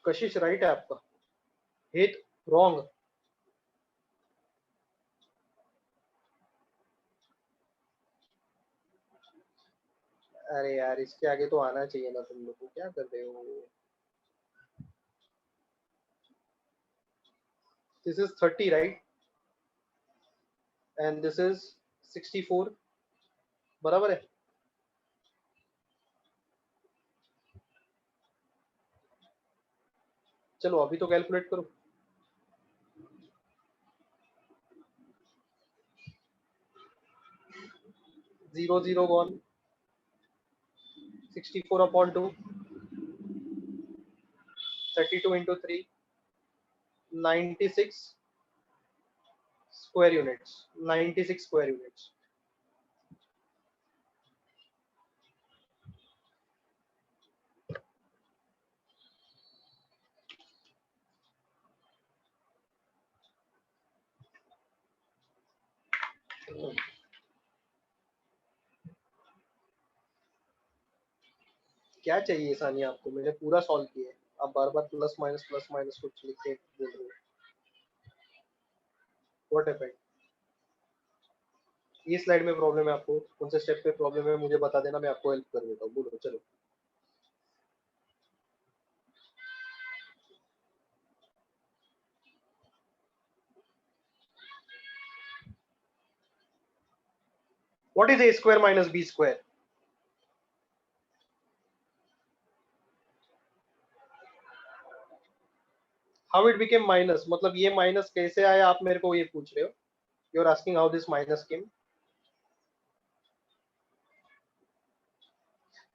Kashish right है आपका, हेत रॉन्ग। अरे यार इसके आगे तो आना चाहिए ना, तुम लोग को क्या कर रहे हो? This is 30 right, and this is 64, बराबर है। चलो अभी तो कैलकुलेट करो। 0 0 1, 64/2, 32 into 3, 96 square units, 96 square units। क्या चाहिए सानिया आपको? मैंने पूरा सॉल्व किया है, आप बार बार प्लस माइनस कुछ लिख के बोल रहे हो, व्हाट हैपेंड? ये स्लाइड में प्रॉब्लम है आपको, कौन से स्टेप पे प्रॉब्लम है मुझे बता देना, मैं आपको हेल्प कर देता हूँ, बोलो चलो। What is a square minus b square? How it became minus? मतलब ये माइनस कैसे आया, आप मेरे को ये पूछ रहे हो? You are asking how this minus came.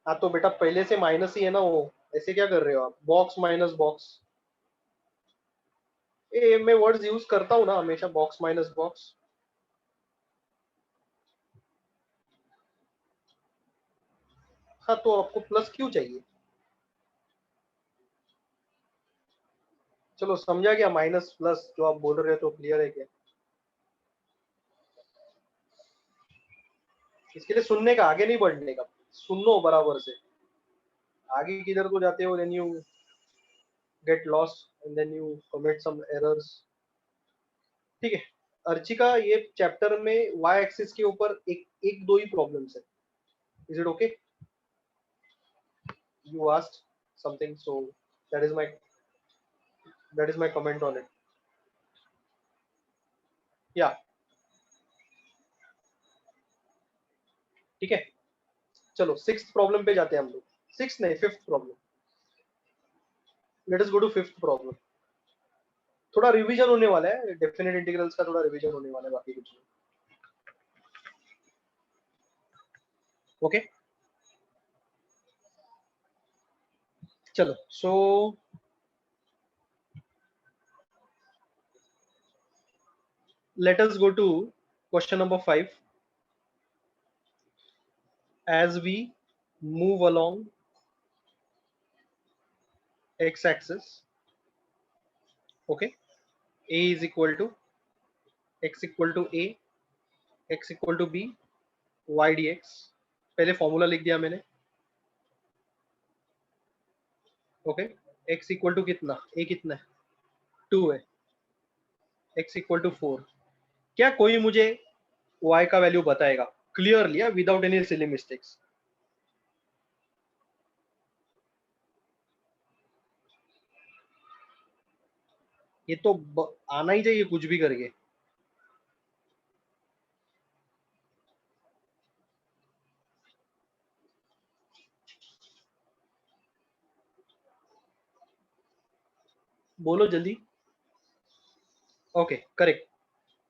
हाँ तो बेटा पहले से माइनस ही है ना वो, ऐसे क्या कर रहे हो आप? बॉक्स माइनस बॉक्स, ए मैं वर्ड्स यूज करता हूँ ना हमेशा, बॉक्स माइनस बॉक्स। हाँ तो आपको प्लस क्यों चाहिए? चलो समझा गया, माइनस प्लस जो आप बोल रहे हो तो क्लियर है क्या? इसके लिए सुनने का, आगे नहीं बढ़ने का, सुनो बराबर से। आगे किधर तो जाते हो, then you get lost and then you commit some errors. ठीक है, अर्चिका, ये चैप्टर में वाई एक्सिस के ऊपर एक एक दो ही प्रॉब्लम्स है। Is it okay? You asked something, so that is my comment on it. या ठीक है, चलो सिक्स्थ प्रॉब्लम पे जाते हैं हम लोग। सिक्स नहीं, fifth problem. Let us go to fifth problem. थोड़ा रिवीजन होने वाला है, डेफिनेट इंटीग्रल्स का थोड़ा रिवीजन होने वाला है, बाकी कुछ नहीं। ओके चलो, सो let us go to question number 5. As we move along x axis, okay, a is equal to x equal to a, x equal to b, y dx। पहले फॉर्मूला लिख दिया मैंने। ओके, x इक्वल टू कितना, a कितना है, 2 है, x equal to 4। क्या कोई मुझे y का वैल्यू बताएगा clearly, without any silly mistakes? ये तो आना ही चाहिए कुछ भी करके। बोलो जल्दी। ओके करेक्ट,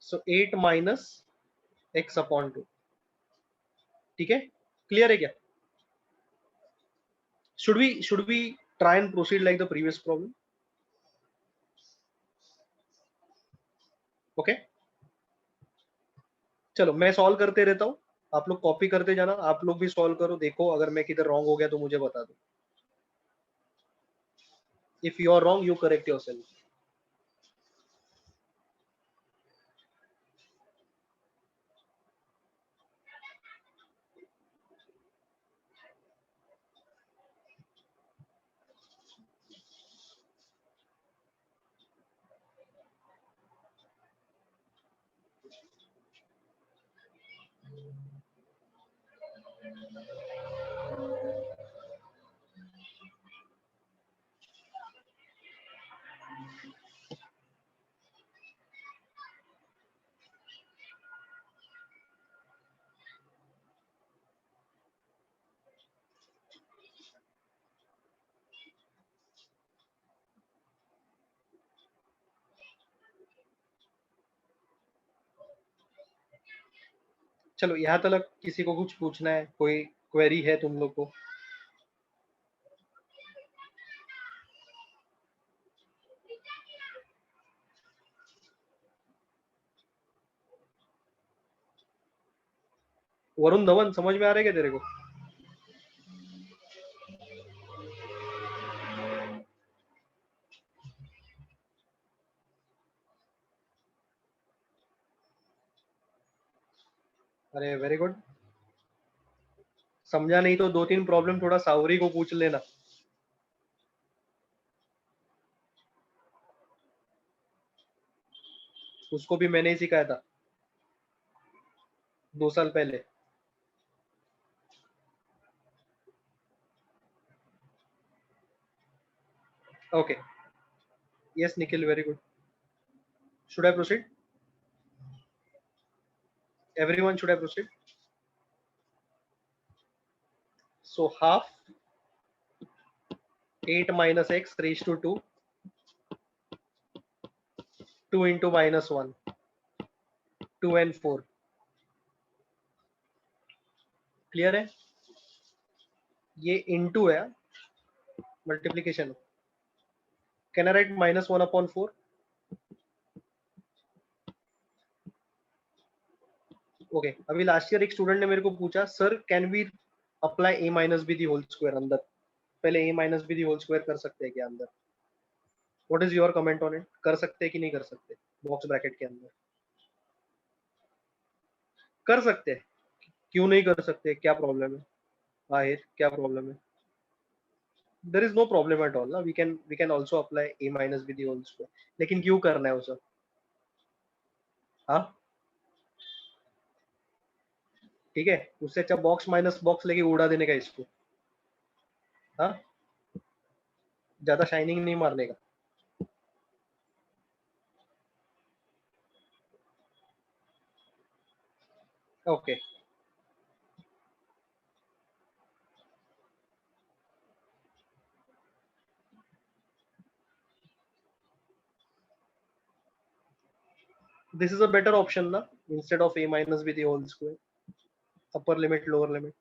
सो 8 माइनस एक्स अपॉन 2। ठीक है, क्लियर है क्या? should we try and proceed like the previous problem? Okay चलो, मैं सॉल्व करते रहता हूँ, आप लोग कॉपी करते जाना, आप लोग भी सॉल्व करो, देखो अगर मैं किधर रॉन्ग हो गया तो मुझे बता दो। If you are wrong, you correct yourself. चलो यहाँ तक किसी को कुछ पूछना है, कोई क्वेरी है तुम लोग को? वरुण धवन, समझ में आ रहा है क्या तेरे को? अरे वेरी गुड। समझा नहीं तो दो तीन प्रॉब्लम थोड़ा सावरी को पूछ लेना। उसको भी मैंने ही सिखाया था 2 साल पहले। Okay yes Nikhil, very good. Should I proceed? Everyone, should I proceed? So half 8 minus x raised to 2, 2 into minus 1, 2 and 4। Clear है? ये इनटू है, multiplication. Can I write -1/4? Okay, अभी लास्ट ईयर एक स्टूडेंट ने मेरे को पूछा, sir can we apply a - b the whole square अंदर? पहले a - b the whole square कर सकते हैं क्या अंदर? What is your comment on it? कर सकते हैं कि नहीं कर सकते बॉक्स ब्रैकेट के अंदर? कर सकते हैं, क्यों नहीं कर सकते? क्या प्रॉब्लम है आहिर, क्या प्रॉब्लम है? There is no problem at all ना, we can also apply a minus b the whole square. लेकिन क्यों करना है उसे? हाँ ठीक है, उससे अच्छा बॉक्स माइनस बॉक्स लेके उड़ा देने का इसको। हाँ, ज्यादा शाइनिंग नहीं मारने का। Okay this is a better option ना, instead of a minus b the whole square, upper limit lower limit.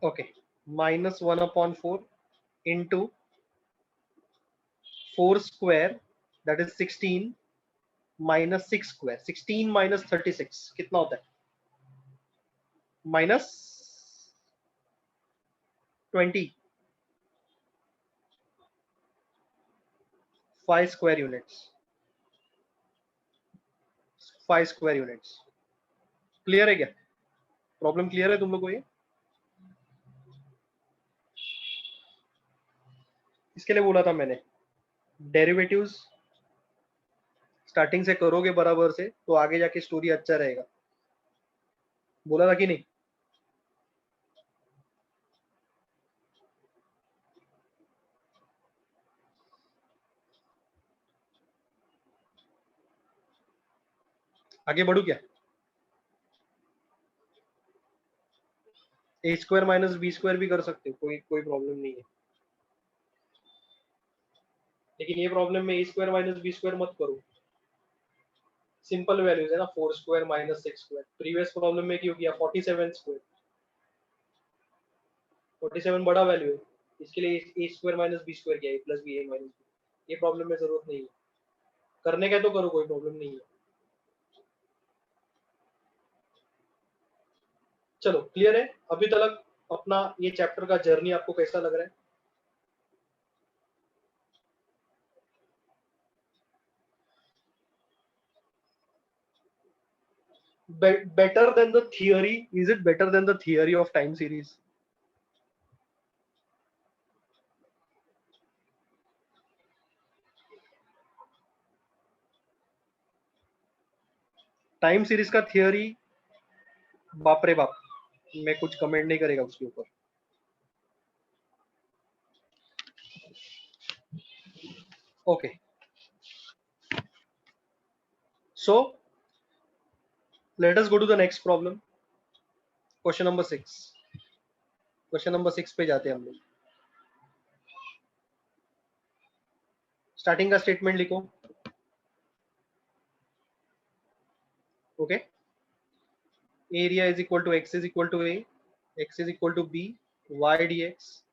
Okay, minus 1/4 into 4 square that is 16 minus 6 square, 16 minus 36 कितना होता है? Minus 20, 5 square units, 5 square units. Clear है क्या? Problem clear है तुम लोग को ये? इसके लिए बोला था मैंने, डेरिवेटिव्स स्टार्टिंग से करोगे बराबर से तो आगे जाके स्टोरी अच्छा रहेगा। बोला था कि नहीं? आगे बढ़ू क्या? ए स्क्वायर माइनस बी स्क्वायर भी कर सकते हो, कोई कोई प्रॉब्लम नहीं है। लेकिन ये प्रॉब्लम में ए स्क्वायर माइनस बी स्क्वायर मत करो, सिंपल वैल्यूज है ना, 4 square minus 6 square. Previous problem में क्यों किया 47 स्क्वायर? 47 बड़ा वैल्यू है, इसके लिए ए स्क्वायर माइनस बी स्क्वायर किया, ए प्लस बी ए माइनस बी। ये प्रॉब्लम में जरूरत नहीं है, करने का तो करो, कोई प्रॉब्लम नहीं है। चलो क्लियर है अभी तक अपना ये चैप्टर का जर्नी आपको कैसा लग रहा है? Better than the theory? Is it better than the theory of time series? Time series का थियोरी बाप रे बाप, मैं कुछ कमेंट नहीं करेगा उसके ऊपर। Okay, so let us go to the next problem, question number 6। Question number 6 पे जाते हैं हम लोग। स्टार्टिंग का स्टेटमेंट लिखो। Okay, area is equal to x is equal to a, x is equal to b, y d x.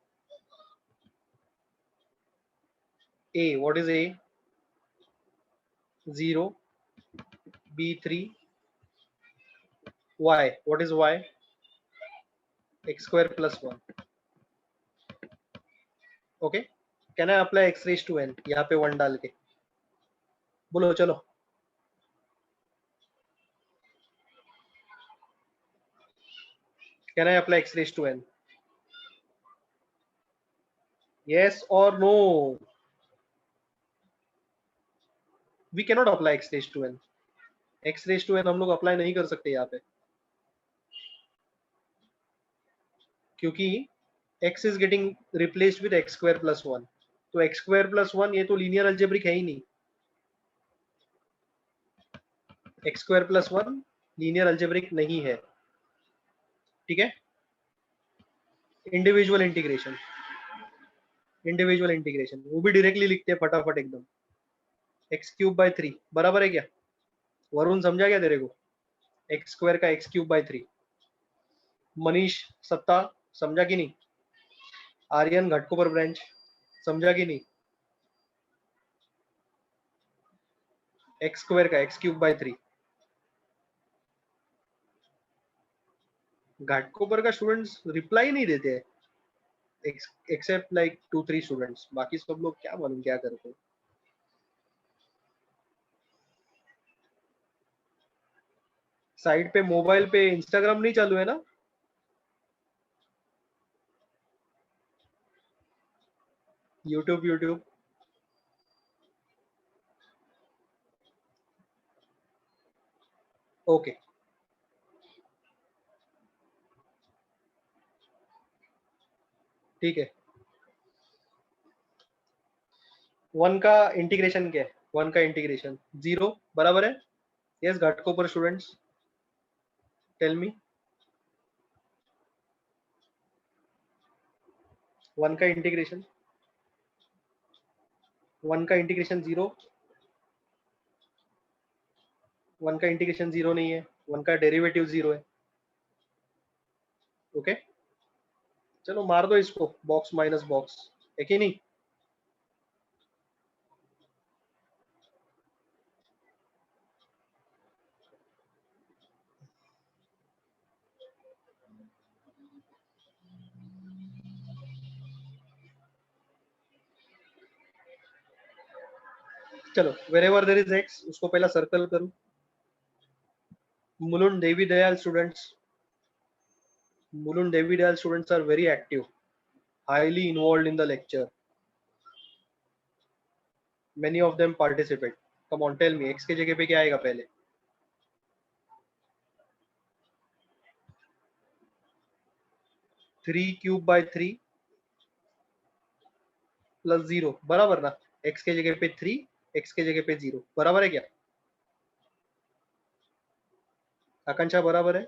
A, what is a? 0, b 3, y, what is y? X square plus 1। Okay, can I apply x raise to n यहाँ पे 1 डाल के? बोलो चलो। Can I apply x raise to n? yes or no? we cannot apply x raised to n। x raised to n हम लोग apply नहीं कर सकते यहाँ पे, क्योंकि x is getting replaced with x square plus 1। तो x square plus 1 ये तो लीनियर अलजेब्रिक है ही नहीं। x square plus 1 linear algebraic नहीं है, ठीक है? इंडिविजुअल इंटीग्रेशन, इंडिविजुअल इंटीग्रेशन वो भी डायरेक्टली लिखते हैं फटाफट एकदम। x³/3 बराबर है क्या? वरुण समझा क्या तेरे को? एक्स स्क्वायर का x³/3। मनीष सत्ता समझा कि नहीं? आर्यन घाटकोपर ब्रांच समझा कि नहीं? एक्स स्क्वायर का x³/3 घाटकोपर का स्टूडेंट्स रिप्लाई नहीं देते हैं, एक्सेप्ट लाइक 2-3 स्टूडेंट्स, बाकी सब लोग क्या मालूम क्या करते हैं। साइड पे मोबाइल पे इंस्टाग्राम नहीं चालू है ना? यूट्यूब यूट्यूब ओके, ठीक है। 1 का इंटीग्रेशन क्या है? 1 का इंटीग्रेशन 0 बराबर है। Yes Ghatkopar students, tell me. 1 का इंटीग्रेशन, 1 का इंटीग्रेशन 0, 1 का इंटीग्रेशन 0 नहीं है, 1 का डेरिवेटिव 0 है। ओके, चलो मार दो इसको, बॉक्स माइनस बॉक्स, है कि नहीं? चलो wherever there is x उसको पहला सर्कल करूं। Mulund Devi Dayal students, Mulund Devi Dayal students are very active, highly involved in the lecture, many of them participate। come on tell me x के जगह पे क्या आएगा पहले? 3 क्यूब बाय 3 प्लस 0 बराबर ना? x के जगह पे 3, x के जगह पे 0 बराबर है क्या? आकांक्षा बराबर है?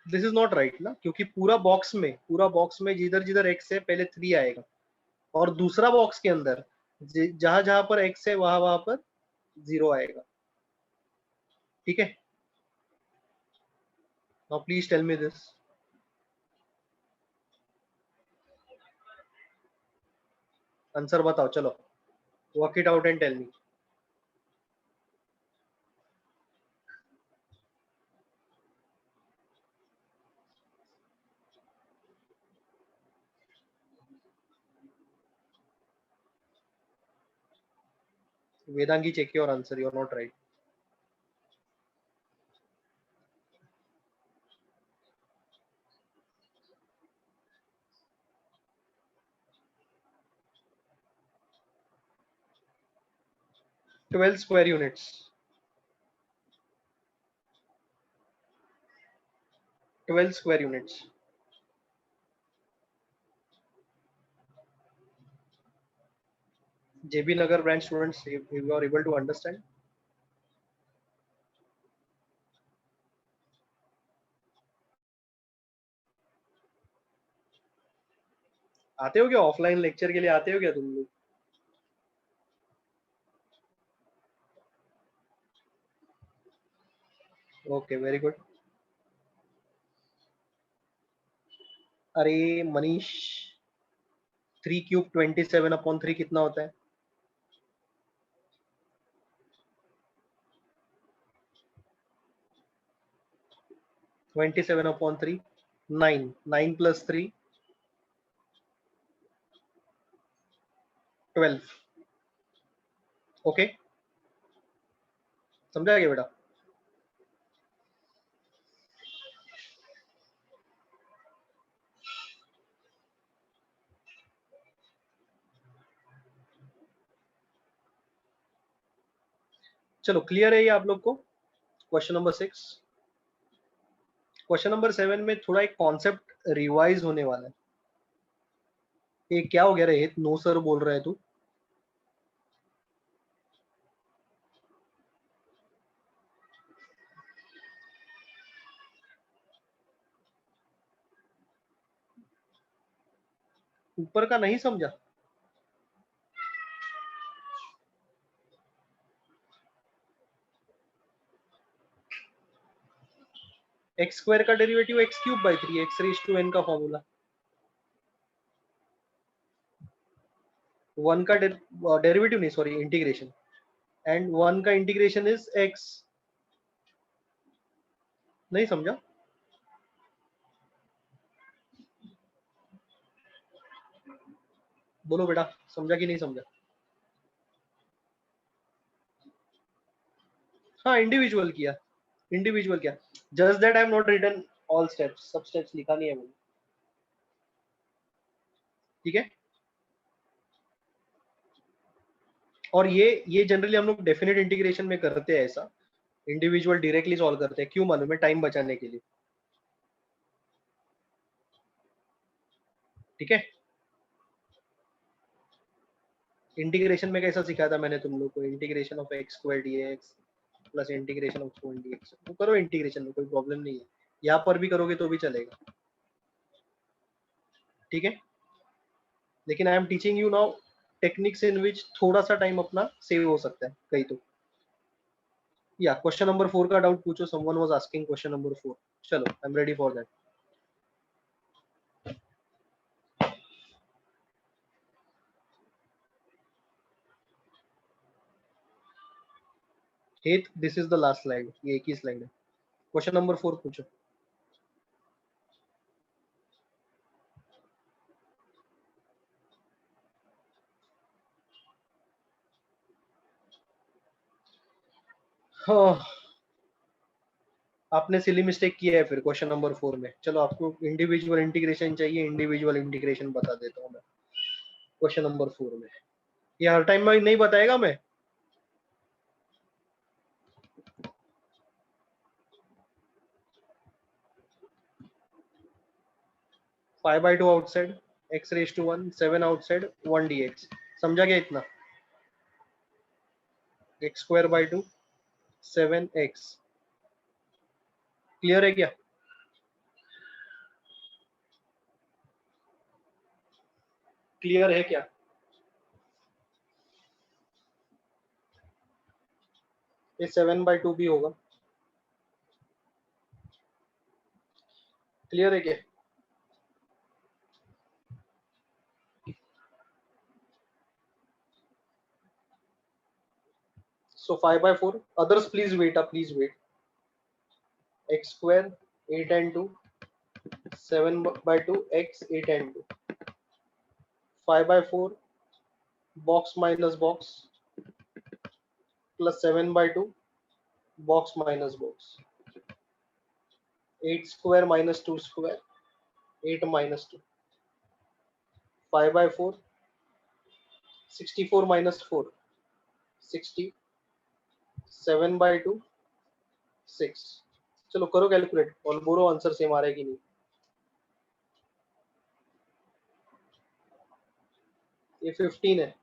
दिस इज नॉट राइट ना, क्योंकि पूरा बॉक्स में जिधर जिधर x है पहले 3 आएगा, और दूसरा बॉक्स के अंदर जहां जहां पर x है वहां वहां पर 0 आएगा। ठीक है, now please tell me this. Answer बताओ चलो, work it out and tell me. Vedangi check your answer, you are not right. Twelve square units, 12 square units। JB Nagar branch students, if you are able to understand। आते हो क्या offline lecture के लिए, आते हो क्या तुम लोग? Okay very good. अरे मनीष, 3 क्यूब 27/3 कितना होता है? 27/3 9, 9 प्लस 3 12। ओके, समझा गया बेटा? चलो क्लियर है ये आप लोग को? Question number 6। क्वेश्चन नंबर 7 में थोड़ा एक कॉन्सेप्ट रिवाइज होने वाला है। ये क्या हो गया रे, नो सर बोल रहा है तू? ऊपर का नहीं समझा? एक्स स्क्वायर का derivative x cube by 3, x raise to n का फॉर्मूला। 1 का डेरिवेटिव नहीं, सॉरी इंटीग्रेशन। एंड 1 का इंटीग्रेशन इज x। नहीं समझा? बोलो बेटा, समझा कि नहीं समझा? हाँ इंडिविजुअल किया, इंडिविजुअल किया। Just that I am not written all steps, सब स्टेप्स लिखा नहीं है मैंने। ठीक है, और ये जनरली हम लोग डेफिनेट इंटीग्रेशन में करते हैं ऐसा, इंडिविजुअल डायरेक्टली सॉल्व करते हैं। क्यों मालूम है? टाइम बचाने के लिए। ठीक है, इंटीग्रेशन में कैसा सिखाया था मैंने तुम लोग को? Integration of x square dx plus integration of 1 dx, वो करो इंटीग्रेशन में, कोई प्रॉब्लम नहीं है। यहाँ पर भी करोगे तो भी चलेगा। ठीक है, लेकिन I am teaching you now techniques in which थोड़ा सा टाइम अपना सेव हो सकता है कहीं तो। या क्वेश्चन नंबर 4 का डाउट पूछो, someone was asking question number 4। चलो I am ready for that. Het, this is the last slide, ये एक ही स्लाइड है। क्वेश्चन नंबर 4 पूछो। हाँ, आपने सिली मिस्टेक किया है फिर क्वेश्चन नंबर 4 में। चलो आपको इंडिविजुअल इंटीग्रेशन चाहिए, इंडिविजुअल इंटीग्रेशन बता देता हूँ मैं क्वेश्चन नंबर 4 में। ये हर टाइम में नहीं बताएगा मैं। 5/2 आउटसाइड, x⁻1 7 आउटसाइड 1 dx। समझा क्या इतना? x²/2 7x। क्लियर है क्या? क्लियर है क्या? ये 7/2 भी होगा। क्लियर है क्या? So 5/4. Others, please wait up. Please wait. x² 8 and 2, 7/2 x 8 and 2. 5/4 box minus box plus 7/2 box minus box. 8 square minus 2 square 8 minus 2. 5/4 64 minus 4 60. 7/2 6. चलो करो कैलकुलेट और बोलो आंसर सेम आ रहा है कि नहीं। ये 15 है,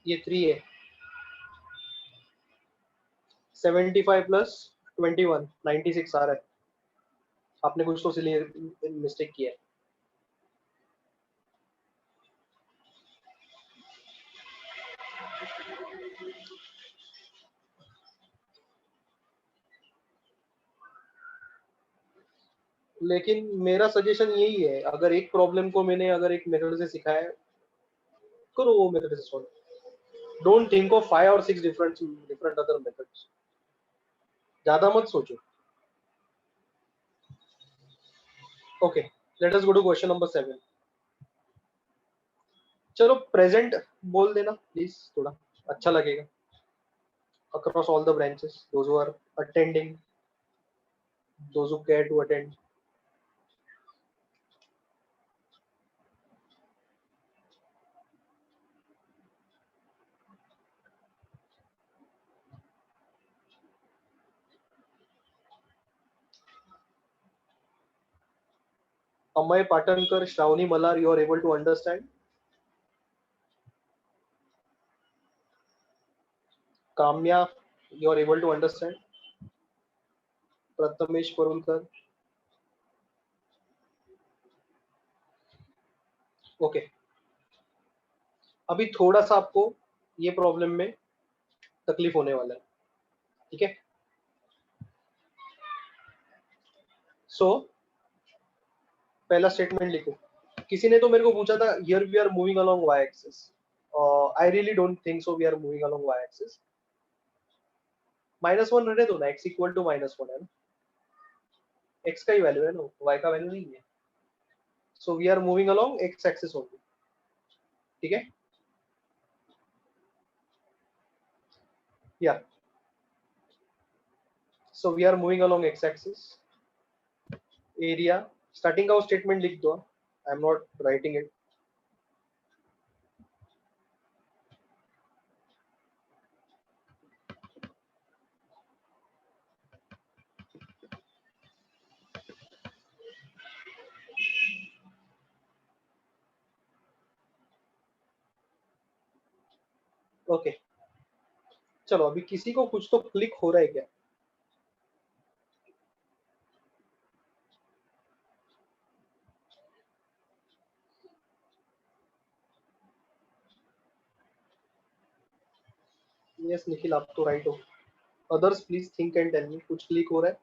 ये 3 है। 75 प्लस 21 96 आ रहा है। आपने कुछ तो मिस्टेक किया है। लेकिन मेरा सजेशन यही है, अगर एक प्रॉब्लम को मैंने अगर एक मेथड से सिखाया है, करो वो मेथड से सॉल्व। डोंट थिंक ऑफ 5 और 6 डिफरेंट अदर मेथड्स। ज्यादा मत सोचो। Okay, let us go to question number 7। चलो प्रेजेंट बोल देना प्लीज, थोड़ा अच्छा लगेगा। Across all the branches, those who are attending, those who care to attend. Amay Patankar, Shravani Malar, you are able to understand? Kamya, you are able to understand? Prathamesh Parulkar, okay. अभी थोड़ा सा आपको ये प्रॉब्लम में तकलीफ होने वाला है। ठीक है, सो पहला स्टेटमेंट लिखो। किसी ने तो मेरे को पूछा था, here we are moving along y axis, I really don't think so we are moving along y axis. -1 रहने दो ना, x इक्वल टू -1 है ना, x का ही वैल्यू है ना, y का वैल्यू नहीं है. So we are moving along x axis only. ठीक है. Yeah. So we are moving along x axis. Area starting का statement लिख दो. I'm not writing it. Okay. चलो अभी किसी को कुछ तो क्लिक हो रहा है क्या? Yes निखिल आप तो राइट हो. Others please think and tell me कुछ क्लिक हो रहा है?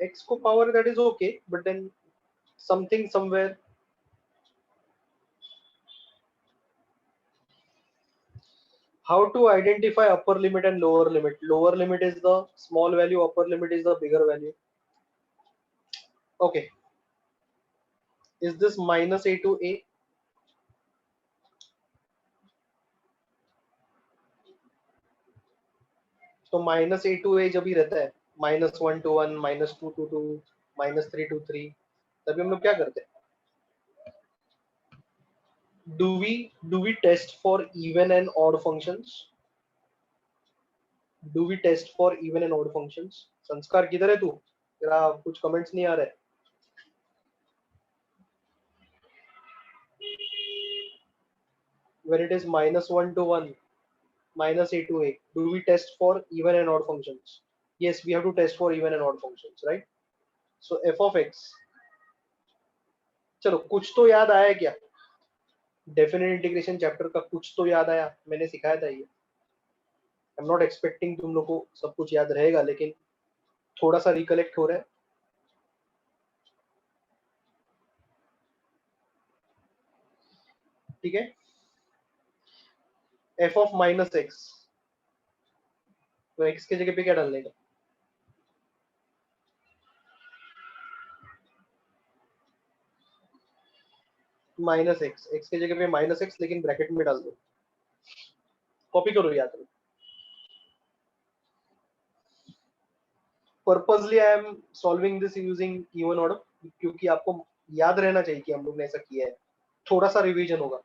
X को power that is okay, but then something somewhere. How to identify upper limit and lower limit? Lower limit is the small value, upper limit is the bigger value. Okay. Is this -a to a? तो -a to a जब भी रहता है, -1 to 1, -2 to 2, -3 to 3, तभी हम लोग क्या करते हैं? Do we test for even and odd functions? Do we test for even and odd functions? संस्कार किधर है तू? तेरा कुछ कमेंट्स नहीं आ रहे. When it is -1 to 1, -a to a, do we test for even and odd functions? Yes, we have to test for even and odd functions, right? So f of x. चलो कुछ तो याद आया क्या? Definite integration chapter का कुछ तो याद आया? मैंने सिखाया था ये. आई एम नॉट एक्सपेक्टिंग तुम लोग को सब कुछ याद रहेगा, लेकिन थोड़ा सा रिकलेक्ट हो रहा है. ठीक है. f of -x, तो x के जगह पे क्या डालने का? -x, x के जगह पे -x, लेकिन ब्रैकेट में डाल दो. कॉपी करो याद करो. Purposely I am solving this using even order, क्योंकि आपको याद रहना चाहिए कि हम लोग ने ऐसा किया है. थोड़ा सा रिवीजन होगा,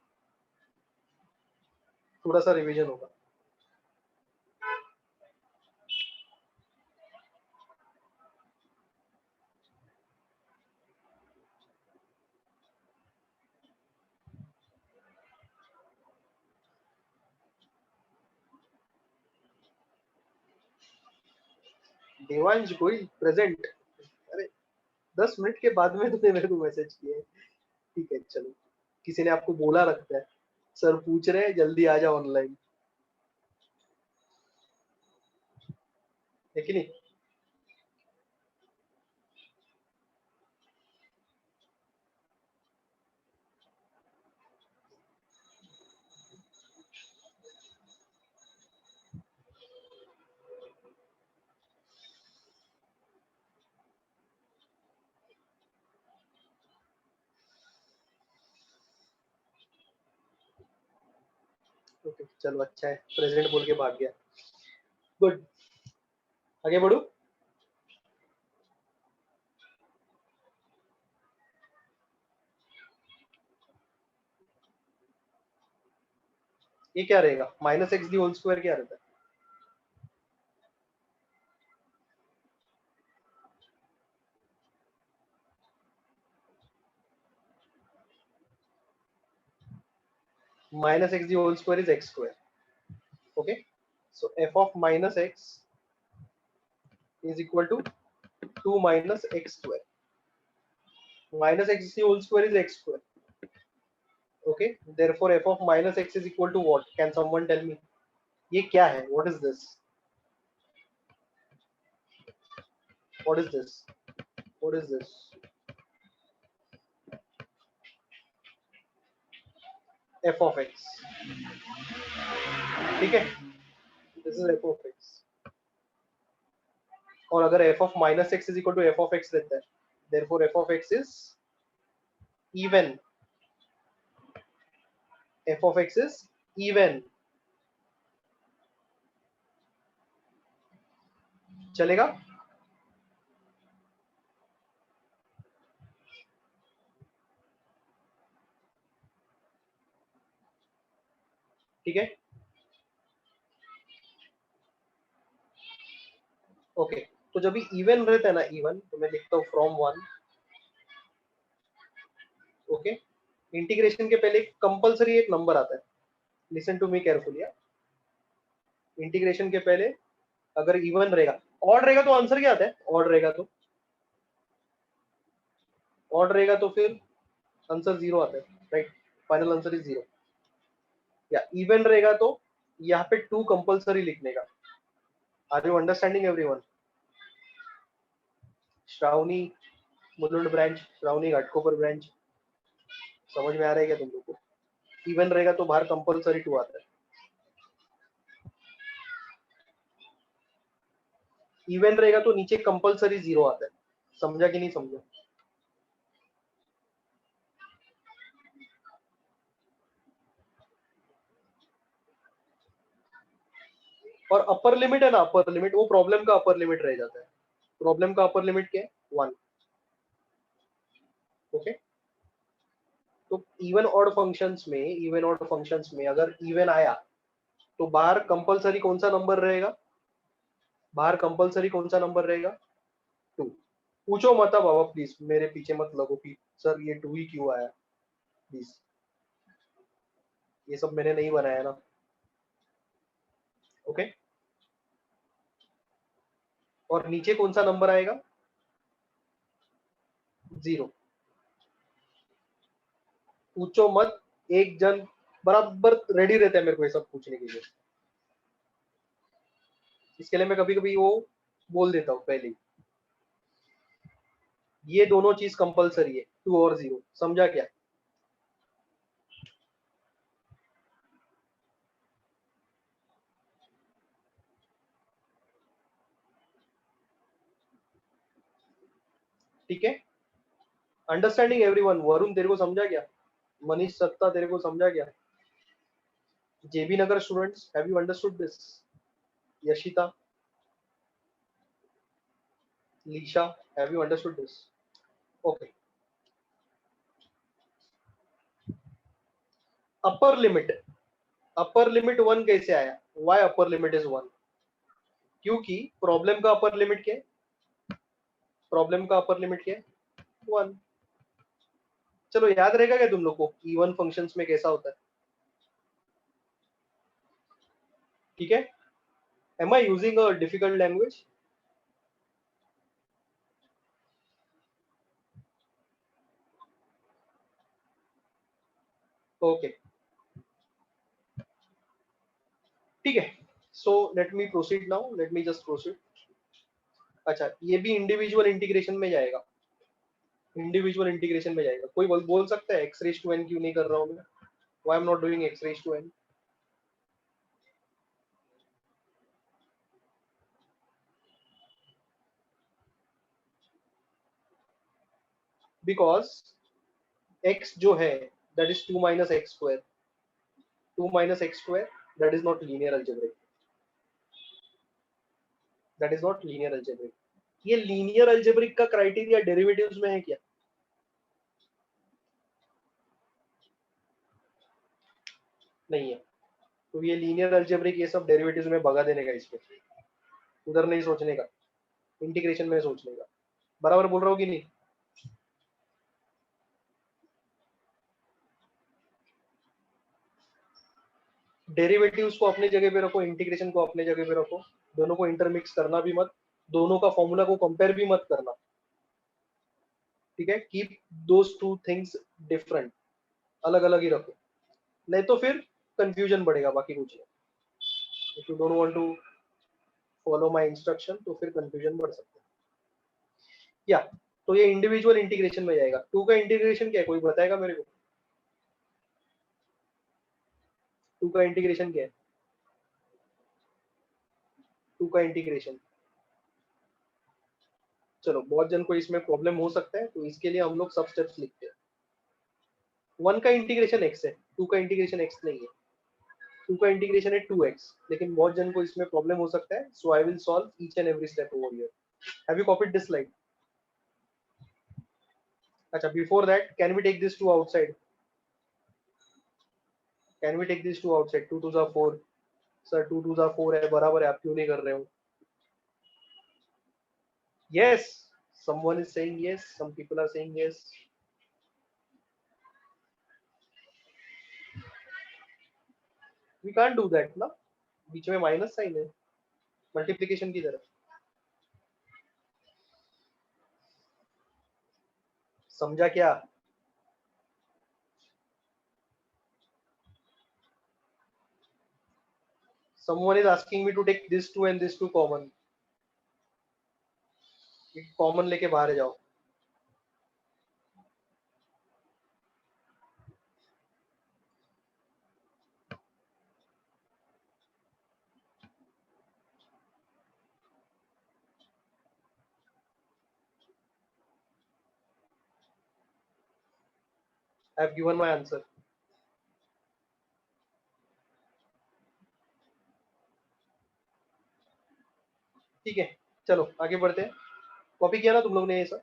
थोड़ा सा रिवीजन होगा. देवांश गोयल प्रेजेंट. अरे 10 मिनट के बाद में तुमने मेरे को मैसेज किया है. ठीक है चलो, किसी ने आपको बोला लगता है, सर पूछ रहे हैं जल्दी आ जाओ ऑनलाइन, है कि नहीं? ओके चलो अच्छा है, प्रेजेंट बोल के भाग गया. गुड. आगे बढ़ो. ये क्या रहेगा? -x दी होल स्क्वायर क्या रहता है? -x the whole square is x square. Okay. So f of -x is equal to 2 minus x square. -x whole square is x square. Okay. Therefore, f of -x is equal to what? Can someone tell me? ये क्या है? What is this? What is this? What is this? F of x, ठीक है, this is f of x. और अगर f of minus x is equal to f of x रहता है, therefore f of x is even, f of x is even, चलेगा? ठीक है, okay. तो जब भी इवन रहता है ना, इवन, तो मैं लिखता हूँ फ्रॉम वन, ओके। इंटीग्रेशन के पहले कंपलसरी एक नंबर आता है, listen to me carefully. Integration के पहले अगर इवन रहेगा, ऑड रहेगा तो आंसर क्या आता है? ऑड रहेगा तो, ऑड रहेगा तो फिर आंसर जीरो आता है, right? Final answer is zero. या इवन रहेगा तो यहाँ पे टू कंपलसरी लिखने का। Are you understanding everyone? Shravani Mulund branch, Shravani Ghatkopar branch, समझ में आ रहा है क्या तुम लोग को? इवन रहेगा तो बाहर कंपलसरी टू आता है, इवन रहेगा तो नीचे कंपलसरी जीरो आता है। समझा कि नहीं समझा? और अपर लिमिट है ना, अपर लिमिट, वो प्रॉब्लम का अपर लिमिट रह जाता है। प्रॉब्लम का अपर लिमिट क्या है? One, okay. तो इवन ऑड फंक्शंस में, इवन ऑड फंक्शंस में अगर इवन आया तो बाहर कंपलसरी कौन सा नंबर रहेगा? बाहर कंपलसरी कौन सा नंबर रहेगा? टू। पूछो मत अब बाबा, प्लीज मेरे पीछे मत लगो कि सर ये टू ही क्यों आया, प्लीज, ये सब मैंने नहीं बनाया ना, ओके। और नीचे कौन सा नंबर आएगा? जीरो। पूछो मत, एक जन बराबर रेडी रहता है मेरे को ये सब पूछने के लिए, इसके लिए मैं कभी कभी वो बोल देता हूँ पहले ही, ये दोनों चीज कंपलसरी है, टू और जीरो। समझा क्या? ठीक है, अंडरस्टैंडिंग एवरीवन? वरुण तेरे को समझा क्या? मनीष सत्ता तेरे को समझा क्या? JB Nagar students, have you understood this? Yashita, Leesha, have you understood this? Okay. Upper limit, upper limit one कैसे आया? Why upper limit is one? क्योंकि प्रॉब्लम का अपर लिमिट क्या है? प्रॉब्लम का अपर लिमिट क्या है? वन। चलो याद रहेगा क्या तुम लोग को इवन फंक्शंस में कैसा होता है? ठीक है, am I using a difficult language? Okay, ठीक है। So let me proceed now, let me just proceed. अच्छा, ये भी इंडिविजुअल इंटीग्रेशन में जाएगा, इंडिविजुअल इंटीग्रेशन में जाएगा। कोई बोल सकता है एक्स रेज टू एन क्यों नहीं कर रहा हूं मैं? Why am not doing x raise to n? Because x जो है that is two minus x square, two minus x square, that is not linear algebraic, that is not linear algebraic. ये linear algebraic का criteria derivatives में है क्या? नहीं है। तो ये लीनियर अलजेब्रिक ये सब डेरिवेटिव्स में भगा देने का, इसमें उधर नहीं सोचने का, इंटीग्रेशन में सोचने का। बराबर बोल रहा हूँ कि नहीं? डेरिवेटिव्स को अपने जगह पे रखो, इंटीग्रेशन को अपने जगह पे रखो, दोनों को इंटरमिक्स करना भी मत, दोनों का फॉर्मूला को कंपेयर भी मत करना, ठीक है? Keep those two things different, अलग अलग ही रखो, नहीं तो फिर कंफ्यूजन बढ़ेगा, बाकी कुछ नहीं। If you don't want to follow my instruction तो फिर कंफ्यूजन बढ़ सकता है। या तो ये इंडिविजुअल इंटीग्रेशन में जाएगा। टू का इंटीग्रेशन क्या है, कोई बताएगा मेरे को? टू का इंटीग्रेशन क्या है? टू का इंटीग्रेशन, चलो बहुत जन को इसमें प्रॉब्लम हो सकता है, तो इसके लिए हम लोग सब स्टेप्स लिखते हैं। वन का इंटीग्रेशन एक्स है, टू का इंटीग्रेशन एक्स नहीं है। टू का इंटीग्रेशन है 2x, लेकिन बहुत जन को इसमें प्रॉब्लम हो सकता है, so I will solve each and every step over here. Have you copied this slide? अच्छा, before that can we take this to outside? Can we take this to outside? 2 2 4, sir 2 2 4 है, बराबर है, आप क्यों नहीं कर रहे हो? Yes, someone is saying yes, some people are saying yes. We can't do that ना, बीच में माइनस साइन है मल्टीप्लिकेशन की तरफ। समझा क्या? Someone is asking me to take this two and this two common. Common लेके बाहर जाओ। I have given my answer. ठीक है, चलो आगे बढ़ते हैं। कॉपी किया ना तुम लोग ने ये सब?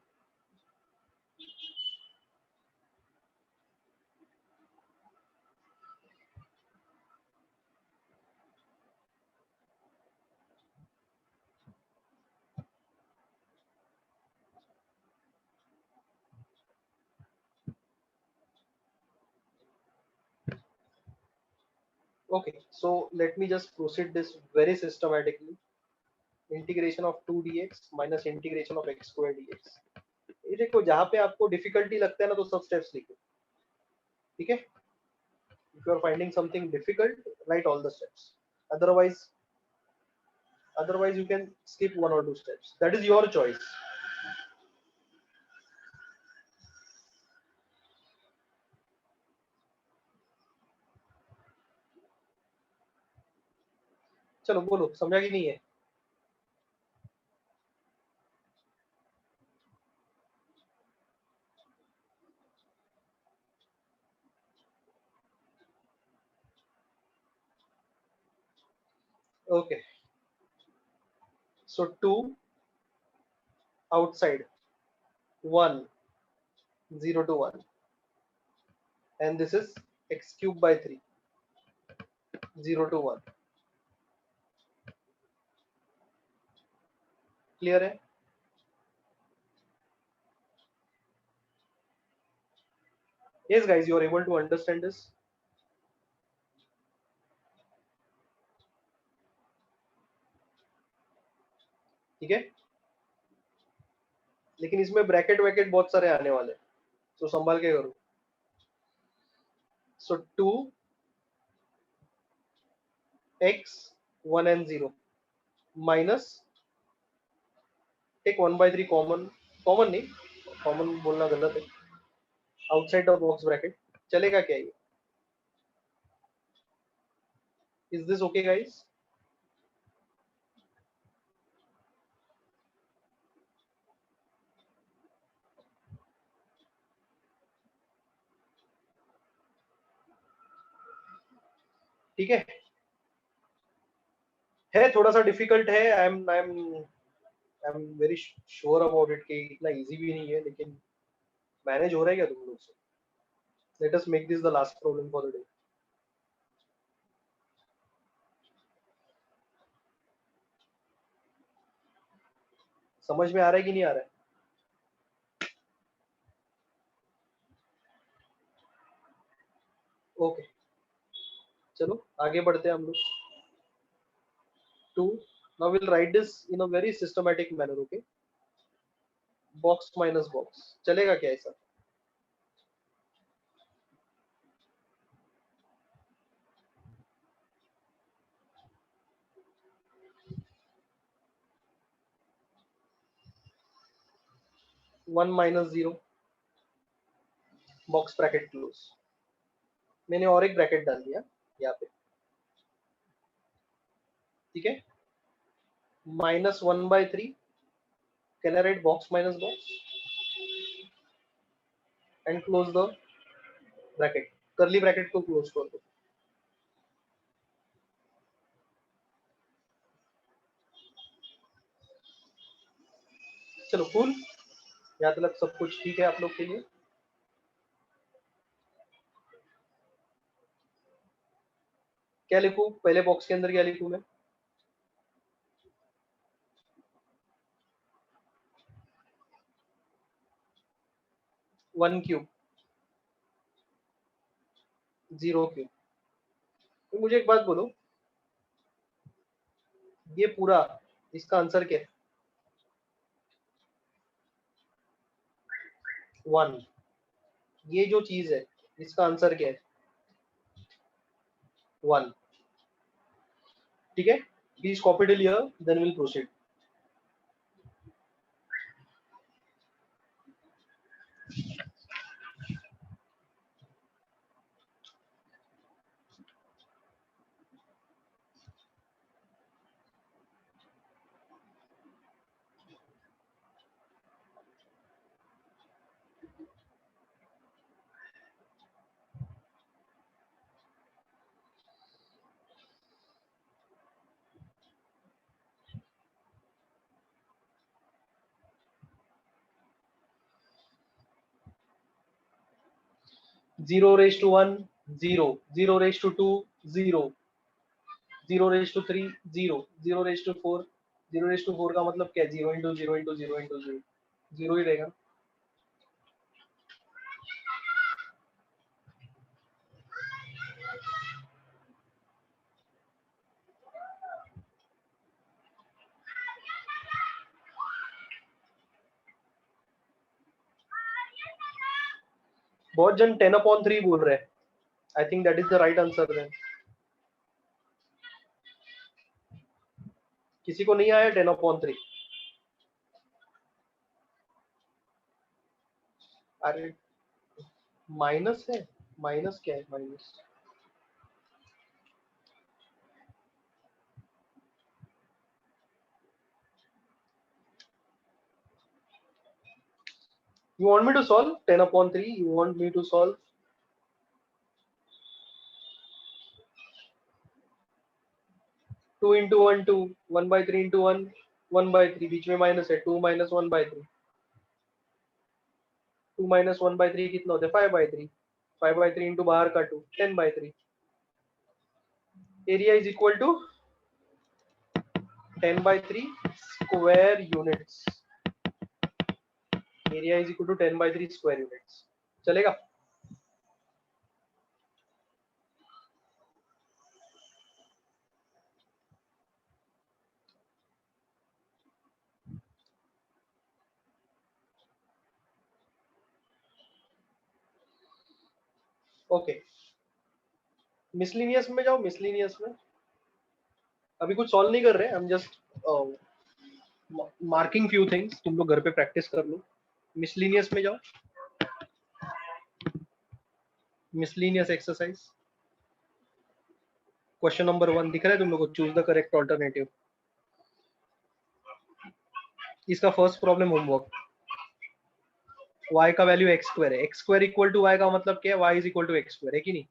Okay, so let me just proceed this very systematically. Integration of 2 dx minus integration of x square dx. ये देखो, जहाँ पे आपको डिफिकल्टी लगता है ना, तो सब स्टेप्स लिखो, ठीक है? If you are finding something difficult, write all the steps. Otherwise you can skip one or two steps. That is your choice. चलो बोलो, समझा कि नहीं है? Okay, so 2 outside, 1 0 to 1, and this is x cube by 3, 0 to 1. Clear है? Yes guys, you are able to understand this? ठीक है, लेकिन इसमें ब्रैकेट वैकेट बहुत सारे आने वाले, तो संभाल के करो। So 2 x 1 and 0 minus, take 1 by 3 common, common नहीं, कॉमन बोलना गलत है, आउटसाइड द बॉक्स ब्रैकेट चलेगा क्या ये? Is this okay guys? ठीक है थोड़ा सा डिफिकल्ट है, I am very sure about it कि इतना इजी भी नहीं है, लेकिन मैनेज हो रहा है क्या तुम लोग से? Let us make this the last problem for the day. समझ में आ रहा है कि नहीं आ रहा है? ओके, चलो आगे बढ़ते हैं हम लोग। 2, now we'll write this in a very systematic manner. Okay, box minus box चलेगा क्या ऐसा? One minus zero, box bracket close. मैंने और एक ब्रैकेट डाल दिया यहाँ पे, ठीक है, -1/3, can I right box minus box and close the bracket, curly bracket को क्लोज कर दो। चलो कूल, यहाँ तक सब कुछ ठीक है आप लोग के लिए। क्या लिखूं पहले बॉक्स के अंदर, क्या लिखूं मैं? 1 क्यूब 0 क्यूब। तो मुझे एक बात बोलो, ये पूरा इसका आंसर क्या है? 1। ये जो चीज है इसका आंसर क्या है? 1। ठीक है, please copy till here, then will proceed. Zero raise to 1 0, 0 raise to 2 0, 0 raise to 3 0, 0 raise to 4, 0 raise to 4 का मतलब क्या है? 0 इंटू 0 इंटू 0 इंटू 0, 0 ही रहेगा। बहुत जन 10/3 बोल रहे हैं। I think that is the right answer then. किसी को नहीं आया 10/3? अरे माइनस है, माइनस क्या है minus? You want me to solve 10/3? You want me to solve? Two into one two, 1/3 into 1 1/3, बीच में माइनस है, 2 माइनस 1/3, 2 माइनस 1/3 कितना होता है? 5/3, 5/3 इंटू बाहर का 2, 10/3। Area is equal to 10/3 square units. Area is equal to 10/3 square units. चलेगा? Okay, miscellaneous में जाओ, मिसलिनियस में। अभी कुछ सॉल्व नहीं कर रहे, हम जस्ट मार्किंग फ्यू थिंग्स, तुम लोग घर पे प्रैक्टिस कर लो। मिसलिनियस में जाओ, मिसलिनियस एक्सरसाइज। क्वेश्चन नंबर 1 दिख रहा है तुम लोग को? Choose the correct alternative. इसका फर्स्ट प्रॉब्लम होमवर्क। y का वैल्यू एक्स स्क्वायर है, x square equal to y का मतलब क्या है? y is equal to x square है कि नहीं?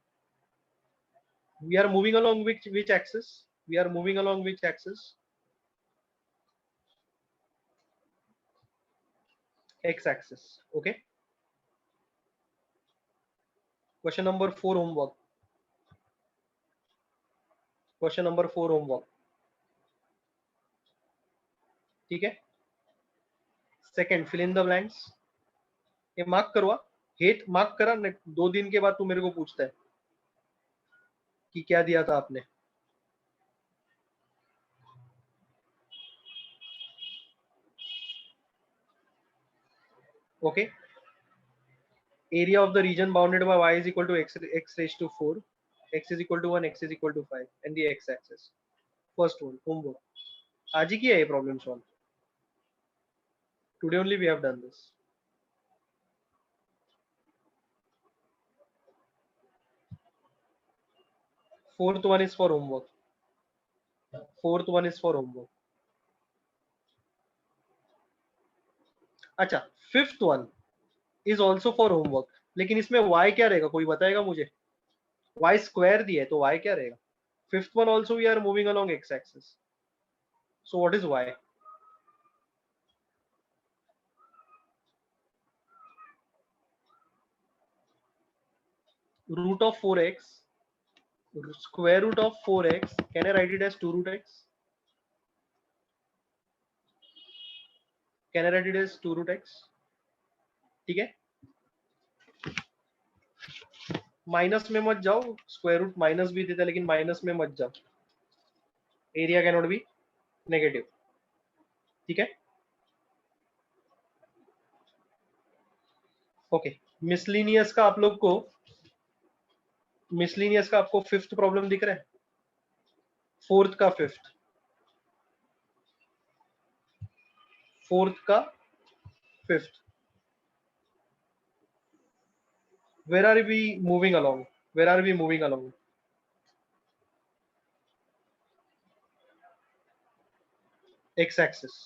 We are moving along which axis? We are moving along which axis? x axis. Okay, question number 4 homework. Question number 4 homework. ठीक है, second fill in the blanks. ये mark करवा, hate mark करा, 2 दिन के बाद तू मेरे को पूछता है कि क्या दिया था आपने। Okay, area of the region bounded by y is equal to x raised to 4, x is equal to 1, x is equal to 5, and the x axis. First one, homework. आज ही किया ये problem solve. Today only we have done this. Fourth one is for homework. Fourth one is for homework. अच्छा, fifth one is also for homework, लेकिन इसमें y क्या रहेगा, कोई बताएगा मुझे? y स्क्वायर दिया है तो y क्या रहेगा? Fifth one also we are moving along x axis, so what is y? Root of 4x, square root of 4x, can I write it as 2 root x? Can I write it as 2 root x? ठीक है, minus में मत जाओ, square root minus भी देता लेकिन minus में मत जाओ, area can not be negative. ठीक है, ओके। मिसलिनियस का आप लोग को, मिसलिनियस का आपको फिफ्थ प्रॉब्लम दिख रहा है, फोर्थ का फिफ्थ, फोर्थ का fifth, where are we moving along, where are we moving along? X axis.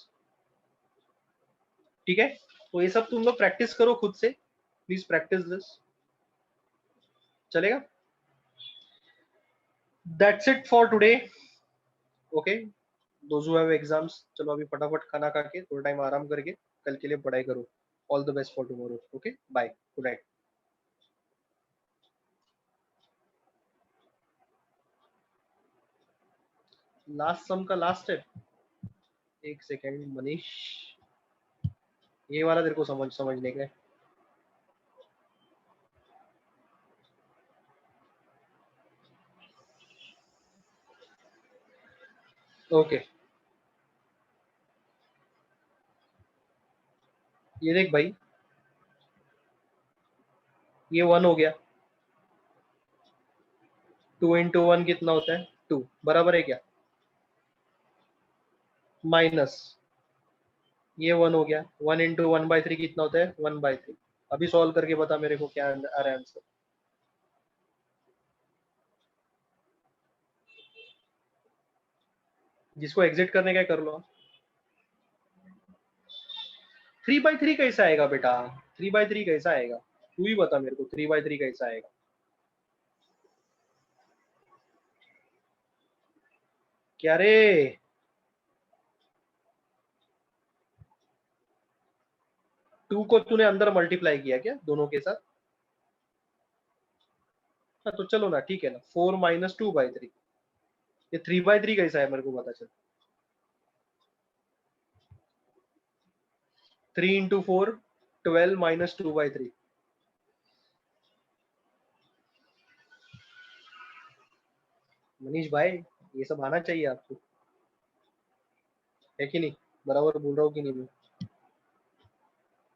ठीक है, तो ये सब तुम लोग प्रैक्टिस करो खुद से, प्लीज प्रैक्टिस दिस, चलेगा? That's it for today. Okay, those who have exams, चलो अभी फटाफट खाना खा के थोड़ा टाइम आराम करके कल के लिए पढ़ाई करो। All the best for tomorrow. Okay, bye, good night. Last sum का लास्ट है, एक सेकेंड मनीष, ये वाला तेरे को समझने का है। ओके, ये देख भाई, ये 1 हो गया, 2 इंटू 1 कितना होता है? 2, बराबर है क्या? माइनस ये 1 हो गया, 1 इंटू 1/3 कितना होता है? 1/3। अभी सॉल्व करके बता मेरे को क्या आ रहा है आंसर। जिसको एग्जिट करने का है, कर लो। 3/3 कैसा आएगा बेटा? 3/3 कैसा आएगा, तू ही बता मेरे को, 3/3 कैसा आएगा? क्या रे? 2 को तूने अंदर मल्टीप्लाई किया क्या दोनों के साथ? हाँ तो चलो ना, ठीक है ना, 4 माइनस 2/3, ये 3/3 कैसा है मेरे को पता चल। 3 इंटू 4, 12 माइनस 2/3। मनीष भाई, ये सब आना चाहिए आपको, है कि नहीं? बराबर बोल रहा हूँ कि नहीं मैं?